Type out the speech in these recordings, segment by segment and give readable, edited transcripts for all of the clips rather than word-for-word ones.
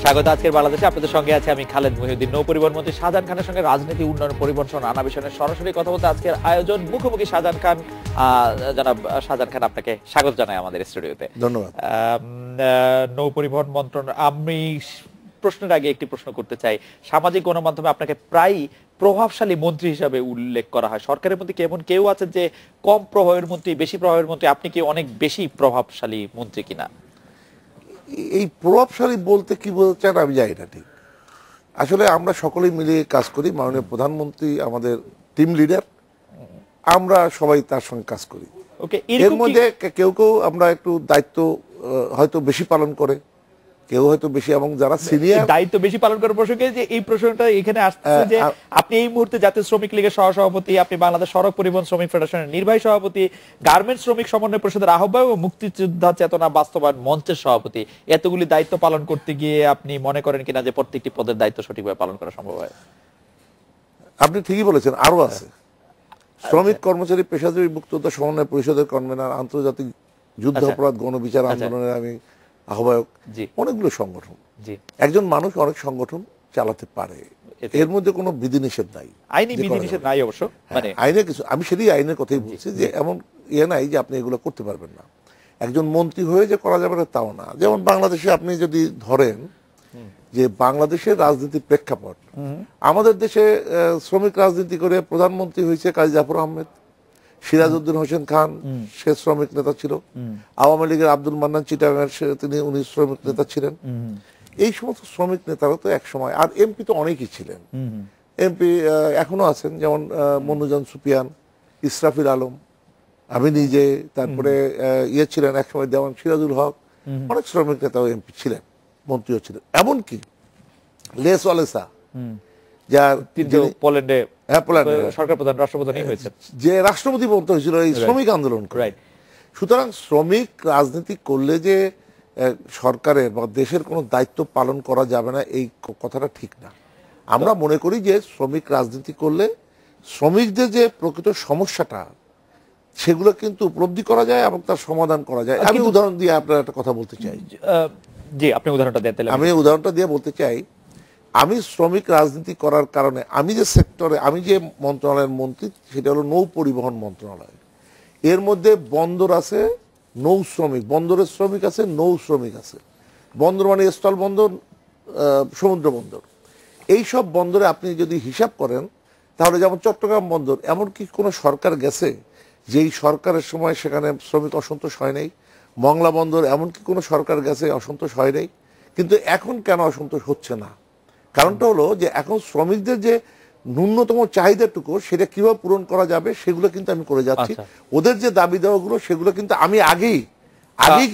স্বাগত আজকের বাংলাদেশে। আপনাদের সঙ্গে আছে আমি খালেদ মহিউদ্দিন। নৌ পরিবহন মন্ত্রী শাহজাহান খানের সঙ্গে রাজনীতি, উন্নয়ন, পরিবহন সহ নানা বিষয়ে সরাসরি কথা বলতে আজকের আয়োজন। মুখোমুখি শাহজাহান খান। জনাব শাহজাহান খান, আপনাকে স্বাগত জানাই আমাদের স্টুডিওতে। ধন্যবাদ। নৌ পরিবহন মন্ত্রণালয়, আমি প্রশ্নের আগে একটি প্রশ্ন করতে চাই। সামাজিক গণমাধ্যমে আপনাকে প্রায় প্রভাবশালী মন্ত্রী হিসাবে উল্লেখ করা হয়। সরকারের মধ্যে কি এমন কেউ আছেন যে কম প্রভাবের মন্ত্রী, বেশি প্রভাবের মন্ত্রী? আপনি কি অনেক বেশি প্রভাবশালী মন্ত্রী কিনা? এই প্রভাবশালী বলতে কি বলতে চান আমি জানি না ঠিক। আসলে আমরা সকলেই মিলে কাজ করি। মাননীয় প্রধানমন্ত্রী আমাদের টিম লিডার, আমরা সবাই তার সঙ্গে কাজ করি। এর মধ্যে কেউ কেউ আমরা একটু দায়িত্ব হয়তো বেশি পালন করে, কেউ হয়তো বেশি, এবং যারা সিনিয়র দায়িত্ব বেশি পালন করার প্রসঙ্গে যে এই প্রশ্নটা এখানে আসছে যে আপনি এই মুহূর্তে জাতীয় শ্রমিক লীগের সহসভাপতি, আপনি বাংলাদেশ সড়ক পরিবহন শ্রমিক ফেডারেশনের নির্বাহী সভাপতি, গার্মেন্টস শ্রমিক সমন্বয় পরিষদের আহ্বায়ক ও মুক্তিযোদ্ধা চেতনা বাস্তবায়ন মঞ্চের সভাপতি। এতগুলি দায়িত্ব পালন করতে গিয়ে আপনি মনে করেন কিনা যে প্রত্যেকটি পদের দায়িত্ব সঠিকভাবে পালন করা সম্ভব হয়? আপনি ঠিকই বলেছেন, আরো আছে। শ্রমিক কর্মচারী পেশাজীবী মুক্তিযোদ্ধা সমন্বয় পরিষদের কনভেনার, আন্তর্জাতিক যুদ্ধ অপরাধ গণবিচার আন্দোলনের আমি আহ্বায়ক, অনেকগুলো সংগঠন। একজন মানুষ অনেক সংগঠন চালাতে পারে, এর মধ্যে কোনো বিধিনিষেধ নাই, আইনি বিধিনিষেধ নাই অবশ্য। মানে আইনের কিছু, আমি সেটাই আইনের কথাই বলছি যে এমন নাই যে আপনি এগুলো করতে পারবেন না। একজন মন্ত্রী হয়ে যে করা যাবে না তাও না। যেমন বাংলাদেশে আপনি যদি ধরেন যে বাংলাদেশের রাজনীতির প্রেক্ষাপট, আমাদের দেশে শ্রমিক রাজনীতি করে প্রধানমন্ত্রী হয়েছে কাজী জাফর আহমেদ, সিরাজউদ্দিন হোসেন খান সে শ্রমিক নেতা ছিল, আওয়ামী লীগের আব্দুল মান্নান চিটাগাং উনি শ্রমিক নেতা ছিলেন। এই সমস্ত শ্রমিক নেতারা তো এক সময়, আর এমপি তো অনেকেই ছিলেন, এমপি এখনো আছেন, যেমন মনুজান সুপিয়ান, ইসরাফিল আলম, আমি নিজে, তারপরে ইয়ে ছিলেন একসময় দেওয়ান সিরাজুল হক, অনেক শ্রমিক নেতাও এমপি ছিলেন, মন্ত্রীও ছিলেন। এমনকি লেস ওয়ালেসা, যার পোল্যান্ডে সরকার প্রধান, রাষ্ট্রপ্রধানই হয়েছে, যে রাষ্ট্রপতি মন্ত্রী হয়েছিল এই শ্রমিক আন্দোলন করে। সুতরাং শ্রমিক রাজনীতি করলে যে সরকারের বা দেশের কোনো দায়িত্ব পালন করা যাবে না, এই কথাটা ঠিক না। আমরা মনে করি যে শ্রমিক রাজনীতি করলে শ্রমিকদের যে প্রকৃত সমস্যাটা সেগুলো কিন্তু উপলব্ধি করা যায় এবং তার সমাধান করা যায়। আমি উদাহরণ দিয়ে আপনার একটা কথা বলতে চাই। জি, আপনি উদাহরণটা দেন। আমি উদাহরণটা দিয়ে বলতে চাই, আমি শ্রমিক রাজনীতি করার কারণে আমি যে সেক্টরে, আমি যে মন্ত্রণালয়ের মন্ত্রী, সেটা হলো নৌ পরিবহন মন্ত্রণালয়। এর মধ্যে বন্দর আছে, নৌ শ্রমিক, বন্দরের শ্রমিক আছে, নৌ শ্রমিক আছে। বন্দর মানে স্থল বন্দর, সমুদ্র বন্দর। এই সব বন্দরে আপনি যদি হিসাব করেন তাহলে যেমন চট্টগ্রাম বন্দর, এমনকি কোনো সরকার গেছে যেই সরকারের সময় সেখানে শ্রমিক অসন্তোষ হয় নাই। মংলা বন্দর, এমনকি কোনো সরকার গেছে অসন্তোষ হয় নাই। কিন্তু এখন কেন অসন্তোষ হচ্ছে না? কারণটা হলো যে এখন শ্রমিকদের যে ন্যূনতম চাহিদাটুকু সেটা কিভাবে পূরণ করা যাবে সেগুলো কিন্তু আমি করে যাচ্ছি। ওদের যে দাবি দেওয়াগুলো সেগুলো কিন্তু আমি আগেই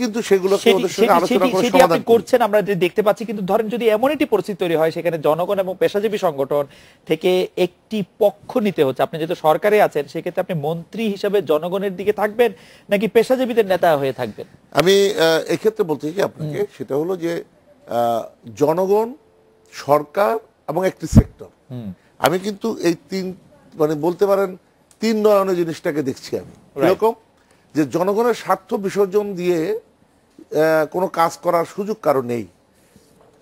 কিন্তু সেগুলোকে ওদের সঙ্গে আলোচনা করে সমাধান করছেন, আমরা দেখতে পাচ্ছি। কিন্তু ধরেন যদি এমন একটি পরিস্থিতি তৈরি হয় সেখানে জনগণ এবং পেশাজীবী সংগঠন থেকে একটি পক্ষ নিতে হচ্ছে, আপনি যেহেতু সরকারে আছেন, সেক্ষেত্রে আপনি মন্ত্রী হিসেবে জনগণের দিকে থাকবেন নাকি পেশাজীবীদের নেতা হয়ে থাকবেন? আমি এক্ষেত্রে বলতে চাই আপনাকে, সেটা হলো যে জনগণ, সরকার এবং একটি সেক্টর, আমি কিন্তু এই তিন, মানে বলতে পারেন তিন নয়নের জিনিসটাকে দেখছি আমি। এরকম যে জনগণের স্বার্থ বিসর্জন দিয়ে কোনো কাজ করার সুযোগ কারো নেই।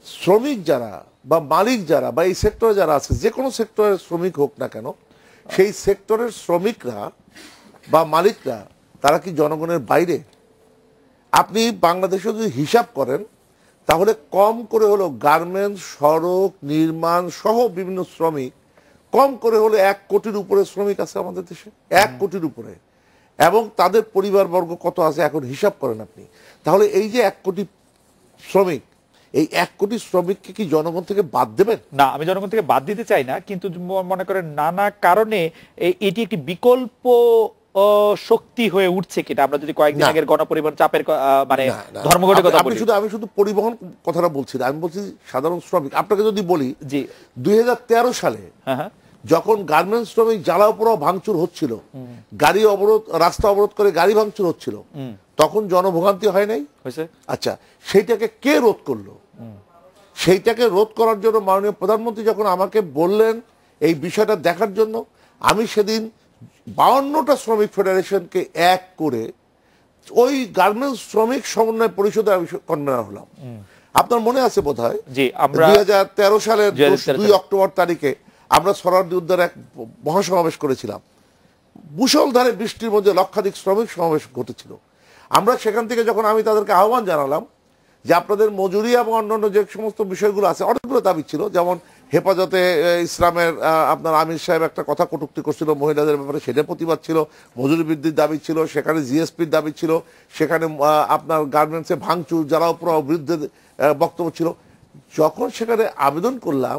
শ্রমিক যারা বা মালিক যারা বা এই সেক্টরে যারা আছে, যে কোনো সেক্টরের শ্রমিক হোক না কেন, সেই সেক্টরের শ্রমিকরা বা মালিকরা তারা কি জনগণের বাইরে? আপনি বাংলাদেশে যদি হিসাব করেন তাহলে কম করে হলো গার্মেন্টস, সড়ক, নির্মাণ সহ বিভিন্ন শ্রমিক, কম করে হলো 1 কোটির উপরে শ্রমিক আছে আমাদের দেশে, 1 কোটির উপরে। এবং তাদের পরিবারবর্গ কত আছে এখন হিসাব করেন আপনি। তাহলে এই যে 1 কোটি শ্রমিক, এই 1 কোটি শ্রমিককে কি জনগণ থেকে বাদ দেবেন? না, আমি জনগণ থেকে বাদ দিতে চাই না, কিন্তু মনে করেন নানা কারণে এটি একটি বিকল্প শক্তি হয়ে উঠছে কিনা, আমরা যদি কয়েকদিন আগের গণপরিবহন চাপের মানে ধর্মঘটের কথা বলি। আমি শুধু পরিবহন কথাটা বলছি না, আমি বলছি সাধারণ শ্রমিক। আপনাকে যদি বলি, 2013 সালে যখন গার্মেন্টস শ্রমিক জ্বালাও পোড়াও ভাঙচুর হচ্ছিল, গাড়ি অবরোধ, রাস্তা অবরোধ করে গাড়ি ভাঙচুর হচ্ছিল, তখন জনভোগান্তি হয় নাই? আচ্ছা, সেইটাকে কে রোধ করলো? সেইটাকে রোধ করার জন্য মাননীয় প্রধানমন্ত্রী যখন আমাকে বললেন এই বিষয়টা দেখার জন্য, আমি সেদিন 52টা শ্রমিক ফেডারেশনকে এক করে ওই গার্মেন্টস শ্রমিক সমন্বয় পরিষদে আমি কনভেনার হলাম। আপনার মনে আছে বোধহয় জি, আমরা 2013 সালের 2013 2 অক্টোবর তারিখে আমরা সোহরাওয়ার্দী উদ্যানে এক মহাসমাবেশ করেছিলাম। মুষলধারে বৃষ্টির মধ্যে লক্ষাধিক শ্রমিক সমাবেশ ঘটেছিল। আমরা সেখান থেকে যখন আমি তাদেরকে আহ্বান জানালাম যে আপনাদের মজুরি এবং অন্যান্য যে সমস্ত বিষয়গুলো আছে, অনেকগুলো দাবি ছিল, যেমন হেফাজতে ইসলামের আপনার আমির সাহেব একটা কথা কটূক্তি করছিল মহিলাদের ব্যাপারে, সেটা প্রতিবাদ ছিল, মজুরি বৃদ্ধির দাবি ছিল, সেখানে জিএসপির দাবি ছিল, সেখানে আপনার গার্মেন্টসে ভাঙচুর জ্বালাও পোড়াও বিরুদ্ধে বক্তব্য ছিল। যখন সেখানে আবেদন করলাম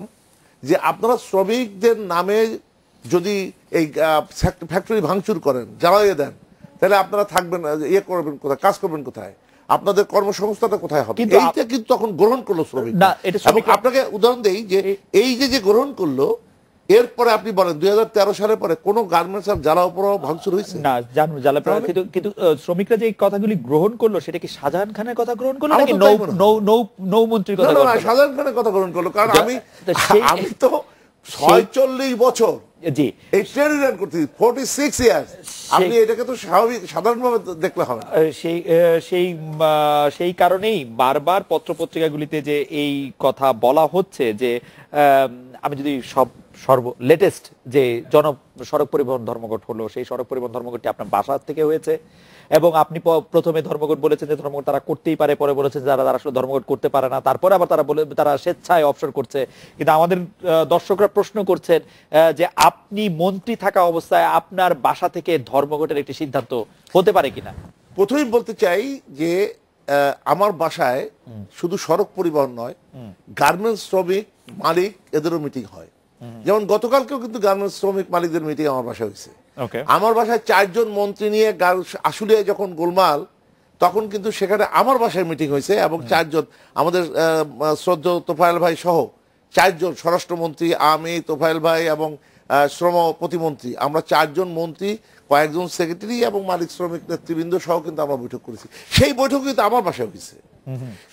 যে আপনারা শ্রমিকদের নামে যদি এই ফ্যাক্টরি ভাঙচুর করেন, জ্বালাইয়ে দেন, তাহলে আপনারা থাকবেন, ইয়ে করবেন কোথায়, কাজ করবেন কোথায়, আপনাদের কর্মসংস্থানটা কোথায় হবে? এইটা কিন্তু তখন গ্রহণ করলো শ্রমিক। এবং আপনাকে উদাহরণ দেই যে এই যে গ্রহণ করলো, এরপরে আপনি বলেন 2013 সালের পরে কোন গার্মেন্টস আর জ্বালাও পোড়াও ভাঙচুর হয়েছে না? জানুন জ্বালা পোড়া, কিন্তু শ্রমিকরা যে কথাগুলি গ্রহণ করলো সেটা কি শাহজাহান খানের কথা গ্রহণ করলো নাকি নৌমন্ত্রীর কথা? না, শাহজাহান খানের কথা গ্রহণ করলো। কারণ আমি তো 46 বছর জি এই ট্রেড ইউনিয়ন করতে, 46 ইয়ার্স। আপনি এটাকে তো স্বাভাবিক সাধারণভাবে দেখলে হবে না। সেই কারণেই বারবার পত্রপত্রিকাগুলিতে যে এই কথা বলা হচ্ছে যে আমি যদি লেটেস্ট যে সড়ক পরিবহন ধর্মঘট হলো, সেই সড়ক পরিবহন ধর্মঘটটি আপনার বাসা থেকে হয়েছে এবং আপনি প্রথমে ধর্মঘট বলেছেন যে ধর্মঘট তারা করতেই পারে, পরে বলেছেন যারা আসলে ধর্মঘট করতে পারে না, তারপরে আবার তারা স্বেচ্ছায় অবসর করছে। কিন্তু আমাদের দর্শকরা প্রশ্ন করছেন যে আপনি মন্ত্রী থাকা অবস্থায় আপনার বাসা থেকে ধর্মঘটের একটি সিদ্ধান্ত হতে পারে কিনা? প্রথমেই বলতে চাই যে আমার বাসায় শুধু সড়ক পরিবহন নয়, গার্মেন্টস শ্রমিক মালিক এদেরও মিটিং হয়। যেমন গতকালকেও কিন্তু গার্মেন্টস শ্রমিক মালিকদের মিটিং আমার বাসায় হয়েছে। আমার বাসায় 4 জন মন্ত্রী নিয়ে আশুলিয়ায় যখন গোলমাল, তখন কিন্তু সেখানে আমার বাসায় মিটিং হয়েছে এবং 4 জন আমাদের শ্রদ্ধেয় তোফায়েল ভাই সহ 4 জন, স্বরাষ্ট্রমন্ত্রী, আমি, তোফায়েল ভাই এবং শ্রম প্রতিমন্ত্রী, আমরা 4 জন মন্ত্রী, কয়েকজন সেক্রেটারি এবং মালিক শ্রমিক নেতৃবৃন্দ সহ কিন্তু আমরা বৈঠক করেছি। সেই বৈঠক কিন্তু আমার বাসায় হয়েছে।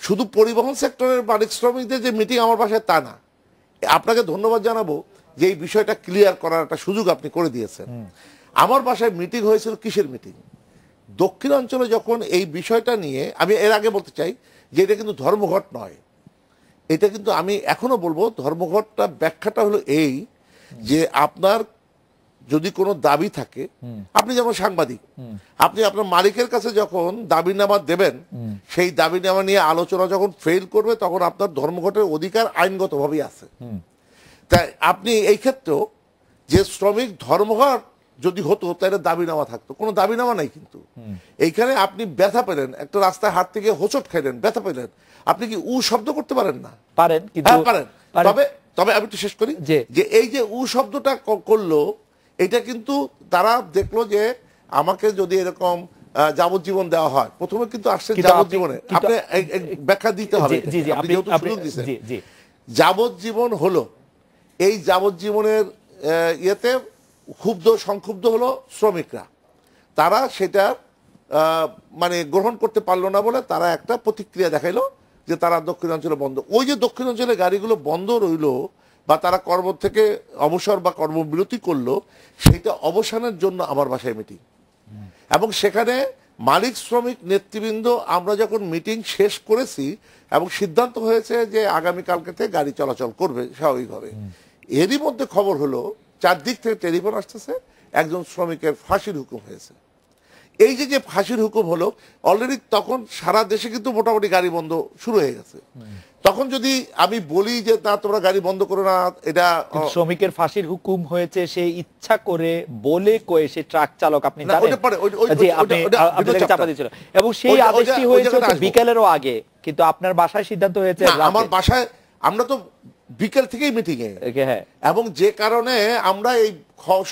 শুধু পরিবহন সেক্টরের মালিক শ্রমিকদের যে মিটিং আমার বাসায় তা না। আপনাকে ধন্যবাদ জানাবো যে এই বিষয়টা ক্লিয়ার করার একটা সুযোগ আপনি করে দিয়েছেন। আমার বাসায় মিটিং হয়েছিল, কিসের মিটিং? দক্ষিণাঞ্চলে যখন এই বিষয়টা নিয়ে, আমি এর আগে বলতে চাই যে এটা কিন্তু ধর্মঘট নয়, এটা কিন্তু আমি এখনো বলবো ধর্মঘটটা ব্যাখ্যাটা হলো এই যে আপনার যদি কোনো দাবি থাকে, আপনি যেমন সাংবাদিক, আপনি আপনার মালিকের কাছে যখন দাবিনামা দেবেন, সেই দাবিনামা নিয়ে আলোচনা যখন ফেল করবে, তখন আপনার ধর্মঘটের অধিকার আইনগতভাবেই আছে। তাই আপনি এই ক্ষেত্রেও যে শ্রমিক ধর্মঘট যদি হতো তাহলে দাবিনামা থাকতো, কোনো দাবিনামা নাই। কিন্তু এইখানে আপনি ব্যথা পেলেন, একটা রাস্তায় হাত থেকে হোঁচট খাইলেন, ব্যথা পেলেন, আপনি কি শব্দ করতে পারেন না? পারেন, কিন্তু পারেন। তবে আমি একটু শেষ করি যে এই যে শব্দটা করলো, এটা কিন্তু তারা দেখলো যে আমাকে যদি এরকম যাবজ্জীবন দেওয়া হয়, প্রথমে কিন্তু আসছে যাবজ্জীবনে, আপনি ব্যাখ্যা দিতে হবে। যাবজ্জীবন হলো, এই যাবজ্জীবনের ইয়েতে সংক্ষুব্ধ হলো শ্রমিকরা, তারা সেটা মানে গ্রহণ করতে পারলো না বলে তারা একটা প্রতিক্রিয়া দেখাইলো যে তারা দক্ষিণাঞ্চলে বন্ধ। ওই যে দক্ষিণাঞ্চলে গাড়িগুলো বন্ধ রইলো বা তারা কর্ম থেকে অবসর বা কর্মবিরতি করলো, সেইটা অবসানের জন্য আমার বাসায় মিটিং। এবং সেখানে মালিক শ্রমিক নেতৃবৃন্দ আমরা যখন মিটিং শেষ করেছি এবং সিদ্ধান্ত হয়েছে যে আগামীকালকে থেকে গাড়ি চলাচল করবে স্বাভাবিকভাবে, এরই মধ্যে খবর হলো, চারদিক থেকে টেলিফোন আসতেছে, একজন শ্রমিকের ফাঁসির হুকুম হয়েছে। এই যে ফাঁসির হুকুম হলো, অলরেডি তখন সারা দেশে কিন্তু মোটামুটি গাড়ি বন্ধ শুরু হয়ে গেছে। তখন যদি আমি বলি যে না তোমরা গাড়ি বন্ধ করো না, এটা শ্রমিকের ফাঁসির হুকুম হয়েছে, সে ইচ্ছা করে বলে কয়ে সে ট্রাক চালক, আপনি জানেন, চাপা দিয়েছিল এবং সেই আদেশটি হয়েছে বিকেলেরও আগে, কিন্তু আপনার বাসায় সিদ্ধান্ত হয়েছে। আমার বাসায় আমরা তো বিকেল থেকেই মিটিং এ, এবং যে কারণে আমরা এই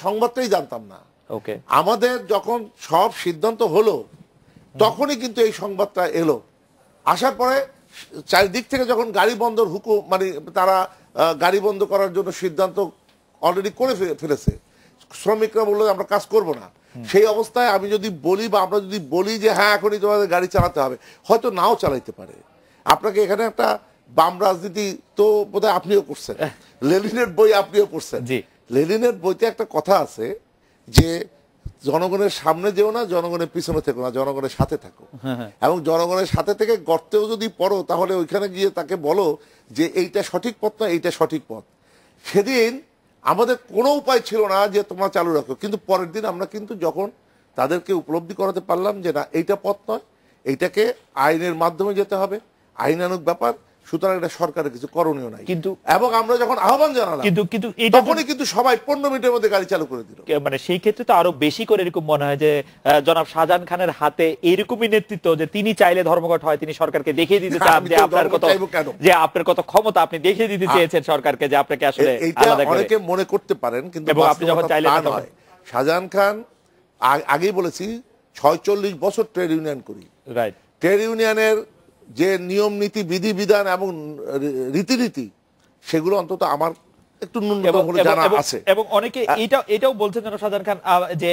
সংবাদটাই জানতাম না। আমাদের যখন সব সিদ্ধান্ত হলো তখনই কিন্তু এই সংবাদটা এলো। আসার পরে চারিদিক থেকে যখন গাড়ি বন্ধর হুকুম, মানে তারা গাড়ি বন্ধ করার জন্য সিদ্ধান্ত অলরেডি করে ফেলেছে, শ্রমিকরা বললো আমরা কাজ করব না, সেই অবস্থায় আমি যদি বলি বা আমরা যদি বলি যে হ্যাঁ এখনই তোমাদের গাড়ি চালাতে হবে, হয়তো নাও চালাইতে পারে। আপনাকে এখানে একটা বাম রাজনীতি তো বোধহয় আপনিও করছেন, লেনিনের বই আপনিও পড়ছেন। লেনিনের বইতে একটা কথা আছে যে জনগণের সামনে যেও না, জনগণের পিছনে থেকো না, জনগণের সাথে থাকো। এবং জনগণের সাথে থেকে গর্তেও যদি পড়ো, তাহলে ওইখানে গিয়ে তাকে বলো যে এইটা সঠিক পথ না, এইটা সঠিক পথ। সেদিন আমাদের কোনো উপায় ছিল না যে তোমরা চালু রাখো, কিন্তু পরের দিন আমরা কিন্তু যখন তাদেরকে উপলব্ধি করাতে পারলাম যে না, এইটা পথ নয়, এইটাকে আইনের মাধ্যমে যেতে হবে, আইনানুগ ব্যাপার, সুতরাং এটা সরকারের কিছু করণীয় নাই। কিন্তু এবং আমরা যখন আহ্বান জানালাম, কিন্তু এটা তখনই কিন্তু সবাই 15 মিনিটের মধ্যে গাড়ি চালু করে দিল। মানে সেই ক্ষেত্রে তো আরো বেশি করে এরকম মনে হয় যে জনাব শাহজাহান খানের হাতে এরকমই নেতৃত্ব যে তিনি চাইলে ধর্মঘট হয়, তিনি সরকারকে দেখিয়ে দিতে চান যে আপনার কত ক্ষমতা, আপনি দেখিয়ে দিতে চেয়েছেন সরকারকে যে আপনাকে আসলে আলাদা করে। অনেকে মনে করতে পারেন, কিন্তু আপনি যখন চাইলেন নয়। শাহজাহান খান আগেই বলেছি 46 বছর ট্রেড ইউনিয়ন করি। রাইট। ট্রেড ইউনিয়নের যে নিয়ম নীতি, বিধিবিধান এবং রীতিনীতি, সেগুলো অন্তত আমার একটু ন্যূনতম হলে জানা আছে। এবং অনেকে এটাও বলছেন যেন শাহজাহান খান যে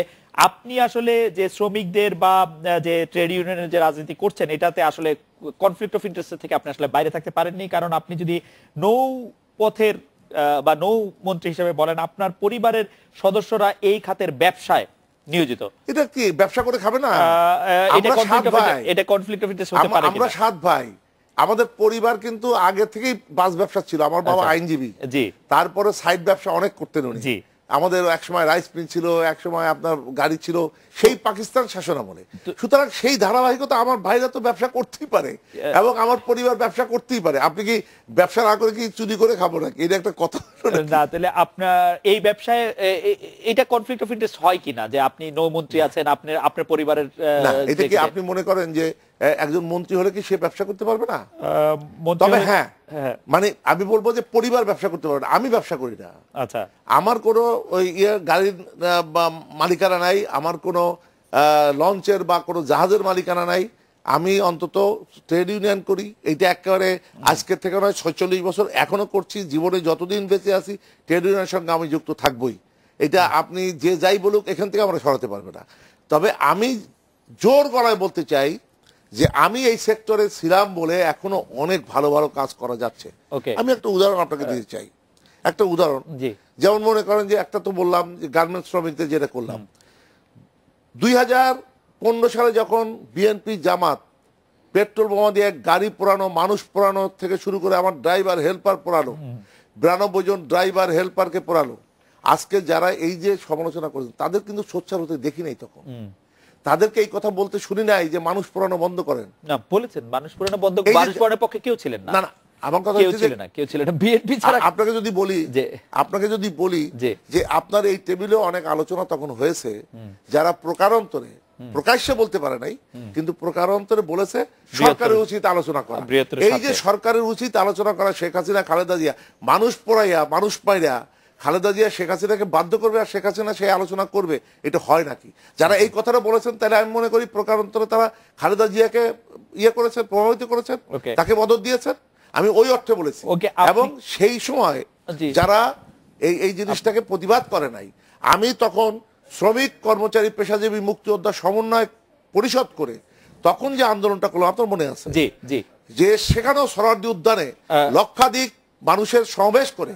আপনি আসলে যে শ্রমিকদের বা যে ট্রেড ইউনিয়নের যে রাজনীতি করছেন, এটাতে আসলে কনফ্লিক্ট অফ ইন্টারেস্ট থেকে আপনি আসলে বাইরে থাকতে পারেননি, কারণ আপনি যদি নৌপথের বা নৌ মন্ত্রী হিসেবে বলেন, আপনার পরিবারের সদস্যরা এই খাতের ব্যবসায় নিয়োজিত। এটা কি ব্যবসা করে খাবে না? এটা কনফ্লিক্ট অফ ইন্টারেস্ট হতে পারে। আমরা 7 ভাই, আমাদের পরিবার কিন্তু আগে থেকেই বাস ব্যবসা ছিল। আমার বাবা আইনজীবী, জি, তারপরে সাইড ব্যবসা অনেক করতেন উনি। জি। আমাদের একসময় রাইস মিল ছিল, একসময় আপনার গাড়ি ছিল, সেই পাকিস্তান শাসন আমলে। সুতরাং সেই ধারাবাহিকতা আমার ভাইরা তো ব্যবসা করতেই পারে এবং আমার পরিবার ব্যবসা করতেই পারে। আপনি কি ব্যবসা না করে কি চুরি করে খাবো নাকি? এটা একটা কথা না। তাহলে আপনার এই ব্যবসায় এটা কনফ্লিক্ট অফ ইন্টারেস্ট হয় কিনা যে আপনি নৌমন্ত্রী আছেন, আপনার পরিবারের এটা কি আপনি মনে করেন যে একজন মন্ত্রী হলে কি সে ব্যবসা করতে পারবে না? তবে হ্যাঁ, মানে আমি বলবো যে পরিবার ব্যবসা করতে পারবে না, আমি ব্যবসা করি না। আচ্ছা, আমার কোনো ওই গাড়ির মালিকানা নাই, আমার কোনো লঞ্চের বা কোনো জাহাজের মালিকানা নাই। আমি অন্তত ট্রেড ইউনিয়ন করি, এইটা একেবারে আজকের থেকে নয়, 46 বছর এখনো করছি। জীবনে যতদিন বেঁচে আছি ট্রেড ইউনিয়নের সঙ্গে আমি যুক্ত থাকবই। এটা আপনি যে যাই বলুক, এখান থেকে আমরা সরাতে পারবে না। তবে আমি জোর গলায় বলতে চাই যে আমি এই সেক্টরে ছিলাম বলে এখনো অনেক ভালো ভালো কাজ করা যাচ্ছে। আমি একটা উদাহরণ আপনাকে দিতে চাই, একটা উদাহরণ। যেমন মনে করেন যে একটা তো বললাম যে গার্মেন্টস শ্রমিকদের যেটা করলাম 2015 সালে যখন বিএনপি জামাত পেট্রোল বোমা দিয়ে গাড়ি পোড়ানো, মানুষ পোড়ানো থেকে শুরু করে আমার ড্রাইভার হেল্পার পোড়ানো, 92 জন ড্রাইভার হেল্পারকে পোড়ালো। আজকে যারা এই যে সমালোচনা করেছেন তাদের কিন্তু সোচ্চার হতে দেখি নাই। তখন তাদেরকে এই কথা বলতে শুনি নাই যে মানুষ পোড়ানো বন্ধ করেন। না, বলেছেন মানুষ পোড়ানো বন্ধ, মানুষ পোড়ানোর পক্ষে কেউ ছিলেন না। না, আমার কথা কেউ ছিল না বিএনপি ছাড়া। আপনাকে যদি বলি যে আপনার এই টেবিলে অনেক আলোচনা তখন হয়েছে, যারা প্রকারান্তরে প্রকাশ্যে বলতে পারে নাই, কিন্তু প্রকারান্তরে বলেছে সরকারের উচিত আলোচনা করা। এই যে সরকারের উচিত আলোচনা করা, শেখ হাসিনা খালেদা জিয়া মানুষ পোড়াইয়া মানুষ পাইরা খালেদা জিয়া শেখ হাসিনাকে বাধ্য করবে আর শেখ হাসিনা সেই আলোচনা করবে, এটা হয় নাকি? যারা এই কথাটা বলেছেন, তাহলে আমি মনে করি প্রকারান্তরে তারা খালেদা জিয়াকে করেছেন, প্রভাবিত করেছেন, তাকে মদত দিয়েছেন। আমি ওই অর্থে বলেছি। এবং সেই সময় যারা এই জিনিসটাকে প্রতিবাদ করে নাই, আমি তখন শ্রমিক কর্মচারী পেশাজীবী মুক্তিযোদ্ধা সমন্বয় পরিষদ করে তখন যে আন্দোলনটা করলাম, আপনার মনে আছে যে সেখানেও সোহরাওয়ার্দী উদ্যানে লক্ষাধিক মানুষের সমাবেশ করে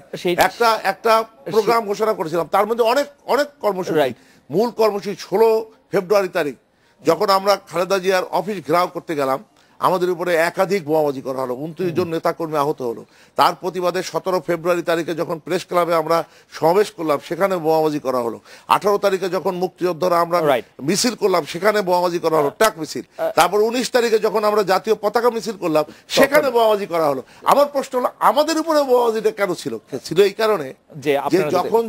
একটা প্রোগ্রাম ঘোষণা করেছিলাম। তার মধ্যে অনেক অনেক কর্মসূচি, মূল কর্মসূচি 16 ফেব্রুয়ারি তারিখ যখন আমরা খালেদা জিয়ার অফিস ঘেরাও করতে গেলাম, আমাদের উপরে একাধিক বোমাবাজি করা হলো, 29 জন নেতাকর্মী আহত হলো। তার প্রতিবাদে 17 ফেব্রুয়ারি তারিখে যখন প্রেস ক্লাবে আমরা সমাবেশ করলাম, সেখানে বোমাবাজি করা হলো। 18 তারিখে যখন মুক্তিযোদ্ধারা আমরা মিছিল করলাম, সেখানে বোমাবাজি করা হলো, ট্রাক মিছিল। তারপর 19 তারিখে যখন আমরা জাতীয় পতাকা মিছিল করলাম, সেখানে বোমাবাজি করা হলো। আমার প্রশ্ন হলো, আমাদের উপরে বোমাবাজিটা কেন ছিল? ছিল এই কারণে যে যখন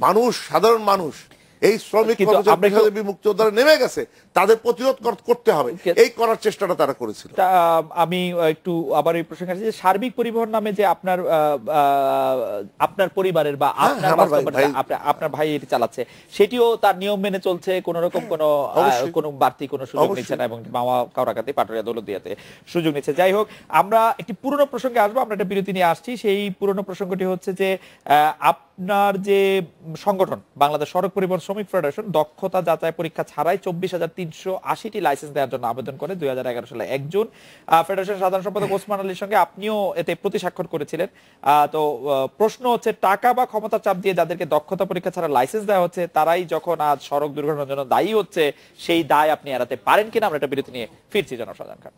মানুষ, সাধারণ মানুষ এই শ্রমিক কর্মচারী মুক্তিযোদ্ধারা নেমে গেছে, তাদের প্রতিরোধ করতে হবে, এই করার চেষ্টাটা তারা করেছিল। আমি একটু আবার এই প্রসঙ্গে আসছি যে সার্বিক পরিবহন নামে যে আপনার পরিবারের বা আপনার ভাই এটি চালাচ্ছে, সেটিও তার নিয়ম মেনে চলছে, কোন রকম কোনো বাড়তি কোনো সুযোগ নিচ্ছে না, এবং মামা কাউরাকাতে পাটুরিয়া দৌলতদিয়াতে সুযোগ নিচ্ছে। যাই হোক, আমরা একটি পুরনো প্রসঙ্গে আসবো, আমরা একটা বিরতি নিয়ে আসছি। সেই পুরনো প্রসঙ্গটি হচ্ছে যে আপনার যে সংগঠন বাংলাদেশ সড়ক পরিবহন শ্রমিক ফেডারেশন দক্ষতা যাচাই পরীক্ষা ছাড়াই 24,380টি লাইসেন্স দেওয়ার জন্য আবেদন করে 2011 সালে 1 জুন। ফেডারেশন সাধারণ সম্পাদক ওসমান আলীর সঙ্গে আপনিও এতে প্রতি স্বাক্ষর করেছিলেন। তো প্রশ্ন হচ্ছে, টাকা বা ক্ষমতা চাপ দিয়ে যাদেরকে দক্ষতা পরীক্ষা ছাড়া লাইসেন্স দেওয়া হচ্ছে তারাই যখন আজ সড়ক দুর্ঘটনার জন্য দায়ী হচ্ছে, সেই দায় আপনি এড়াতে পারেন কিনা? আমরা একটা বিরতি নিয়ে ফিরছি। জনাব শাহজাহান খান।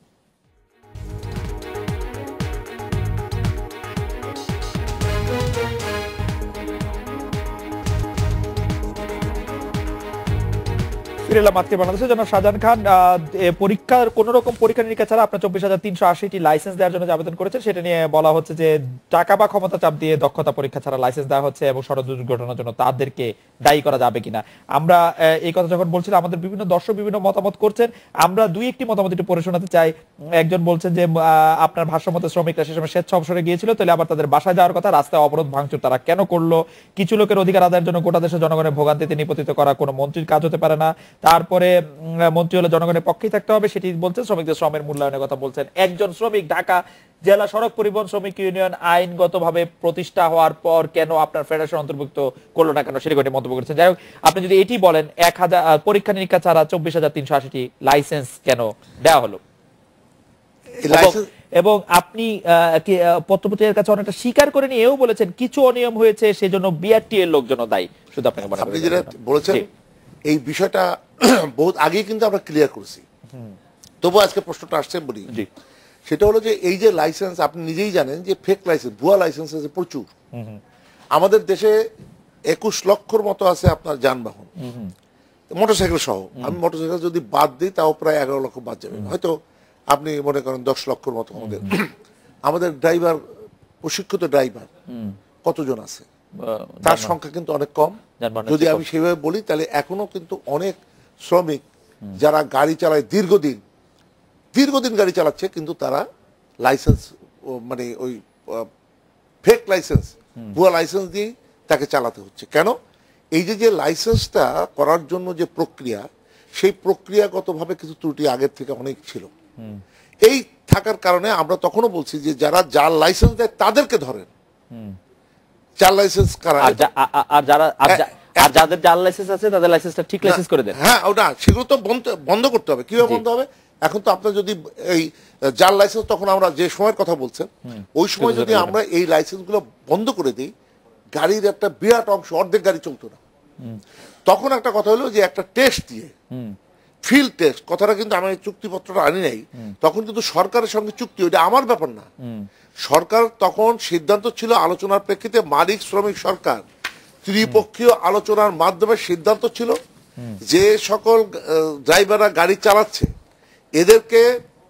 ফিরে এলাম আজকে বাংলাদেশে। জনাব শাহজাহান খান, পরীক্ষার কোন রকম পরীক্ষা নিরীক্ষা ছাড়া আপনার 24,380টি লাইসেন্স দেওয়ার জন্য যে আবেদন করেছেন সেটা নিয়ে বলা হচ্ছে যে টাকা বা ক্ষমতা চাপ দিয়ে দক্ষতা পরীক্ষা ছাড়া লাইসেন্স দেওয়া হচ্ছে এবং সড়ক দুর্ঘটনার জন্য তাদেরকে দায়ী করা যাবে কিনা। আমরা এই কথা যখন বলছিলাম, আমাদের বিভিন্ন দর্শক বিভিন্ন মতামত করছেন। আমরা দুই একটি মতামত একটু পড়ে শোনাতে চাই। একজন বলছেন যে আপনার ভাষ্যমতে শ্রমিকরা সে সময় স্বেচ্ছা অবসরে গিয়েছিল, তাহলে আবার তাদের বাসায় যাওয়ার কথা, রাস্তায় অবরোধ ভাঙচুর তারা কেন করলো? কিছু লোকের অধিকার আদায়ের জন্য গোটা দেশের জনগণের ভোগান্তিতে নিপতিত করা কোনো মন্ত্রীর কাজ হতে পারে না। তারপরে মন্ত্রী হলে জনগণের পক্ষেই থাকতে হবে, সেটি বলছেন। শ্রমিকদের শ্রমের মূল্যায়নের কথা বলছেন একজন শ্রমিক। ঢাকা জেলা সড়ক পরিবহন শ্রমিক ইউনিয়ন আইনগতভাবে প্রতিষ্ঠা হওয়ার পর কেন আপনার ফেডারেশন অন্তর্ভুক্ত করলো না কেন, সেটি মন্তব্য করেছেন। যাই হোক, আপনি যদি এটি বলেন, 1000 পরীক্ষা নিরীক্ষা ছাড়া 24,380টি লাইসেন্স কেন দেওয়া হলো? এবং আপনি পত্রপত্রিকার কাছে অনেকটা স্বীকার করে নিয়ে এও বলেছেন কিছু অনিয়ম হয়েছে, সেজন্য বিআরটি এর লোকজন দায়ী। শুধু আপনাকে আপনি যেটা বলেছেন এই বিষয়টা বহুত আগেই কিন্তু আমরা ক্লিয়ার করেছি, তবু আজকে প্রশ্নটা আসছে বলি। সেটা হলো যে এই যে লাইসেন্স, আপনি নিজেই জানেন যে ফেক লাইসেন্স, ভুয়া লাইসেন্স আছে প্রচুর আমাদের দেশে। 21 লক্ষর মতো আছে আপনার যানবাহন, মোটরসাইকেল সহ। আমি মোটরসাইকেল যদি বাদ দিই তাও প্রায় 11 লক্ষ বাদ যাবে। হয়তো আপনি মনে করেন 10 লক্ষর মতো আমাদের ড্রাইভার, প্রশিক্ষিত ড্রাইভার কতজন আছে তার সংখ্যা কিন্তু অনেক কম। যদি আমি সেভাবে বলি তাহলে এখনো কিন্তু অনেক শ্রমিক যারা গাড়ি চালায় দীর্ঘদিন গাড়ি চালাচ্ছে, কিন্তু তারা লাইসেন্স মানে ওই ফেক লাইসেন্স, ভুয়া লাইসেন্স দিয়ে তাকে চালাতে হচ্ছে। কেন? এই যে লাইসেন্সটা করার জন্য যে প্রক্রিয়া, সেই প্রক্রিয়াগতভাবে কিছু ত্রুটি আগের থেকে অনেক ছিল। এই থাকার কারণে আমরা তখনও বলছি যে যারা জাল লাইসেন্স দেয় তাদেরকে ধরেন। জাল লাইসেন্স কারা? আর যাদের জাল লাইসেন্স আছে তাদের লাইসেন্সটা ঠিক লাইসেন্স করে দেন। হ্যাঁ, ওটা সেগুলো তো বন্ধ করতে হবে। কিভাবে বন্ধ হবে? এখন তো আপনার যদি এই জাল লাইসেন্স, তখন আমরা যে সময়ের কথা বলছেন ওই সময় যদি আমরা এই লাইসেন্স গুলো বন্ধ করে দিই, গাড়ির একটা বিরাট অংশ, অর্ধেক গাড়ি চলতো না। তখন একটা কথা হলো যে একটা টেস্ট দিয়ে, ফিল্ড টেস্ট, কথাটা কিন্তু আমি চুক্তিপত্রটা আনি নাই, তখন কিন্তু সরকারের সঙ্গে চুক্তি, ওইটা আমার ব্যাপার না। সরকার তখন সিদ্ধান্ত ছিল আলোচনার প্রেক্ষিতে, মালিক শ্রমিক সরকার ত্রিপক্ষীয় আলোচনার মাধ্যমে সিদ্ধান্ত ছিল যে সকল ড্রাইভাররা গাড়ি চালাচ্ছে এদেরকে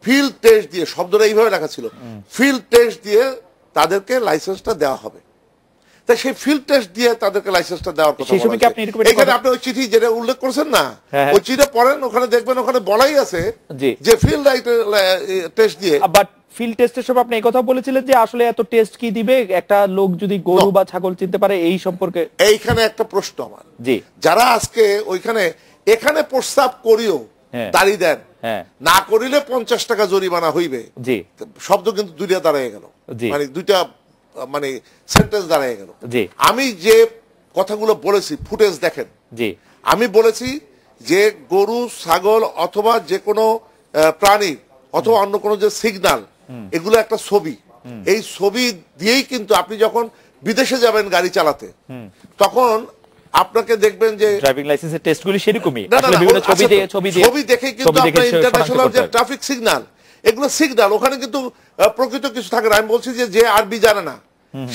ফিল্ড টেস্ট দিয়ে, শব্দটা এইভাবে লেখা ছিল, ফিল্ড টেস্ট দিয়ে তাদেরকে লাইসেন্সটা দেওয়া হবে। তাই সেই ফিল্ড টেস্ট দিয়ে তাদেরকে লাইসেন্সটা দেওয়ার কথা। এখানে আপনি ওই চিঠি যেটা উল্লেখ করেছেন না, ওই চিঠিটা পড়েন, ওখানে দেখবেন ওখানে বলাই আছে যে ফিল্ড টেস্ট দিয়ে। বাট ফিল্ড টেস্টের সময় আপনি এই কথা বলেছিলেন যে আসলে এত টেস্ট কি দিবে, একটা লোক যদি গরু বা ছাগল চিনতে পারে, এই সম্পর্কে। এইখানে একটা প্রশ্ন আমার, যারা আজকে ওইখানে এখানে প্রস্তাব করিও দাঁড়ি দেন, না করিলে 50 টাকা জরিমানা হইবে, শব্দ কিন্তু দুইটা দাঁড়িয়ে গেল, মানে দুইটা মানে সেন্টেন্স দাঁড়িয়ে গেল। আমি যে কথাগুলো বলেছি ফুটেজ দেখেন, আমি বলেছি যে গরু ছাগল অথবা যে কোনো প্রাণী অথবা অন্য কোনো যে সিগন্যাল, এগুলো একটা ছবি। এই ছবি দিয়েই কিন্তু আপনি যখন বিদেশে যাবেন গাড়ি চালাতে, তখন আপনাকে দেখবেন যে ড্রাইভিং লাইসেন্সের টেস্টগুলি সেরকমই, আসলে বিভিন্ন ছবি দেখে কিন্তু আপনার ইন্টারন্যাশনাল যে ট্রাফিক সিগন্যাল, এগুলো সিগন্যাল, ওখানে কিন্তু প্রকৃত কিছু থাকে না। আমি বলছি যে আরবি জানে না,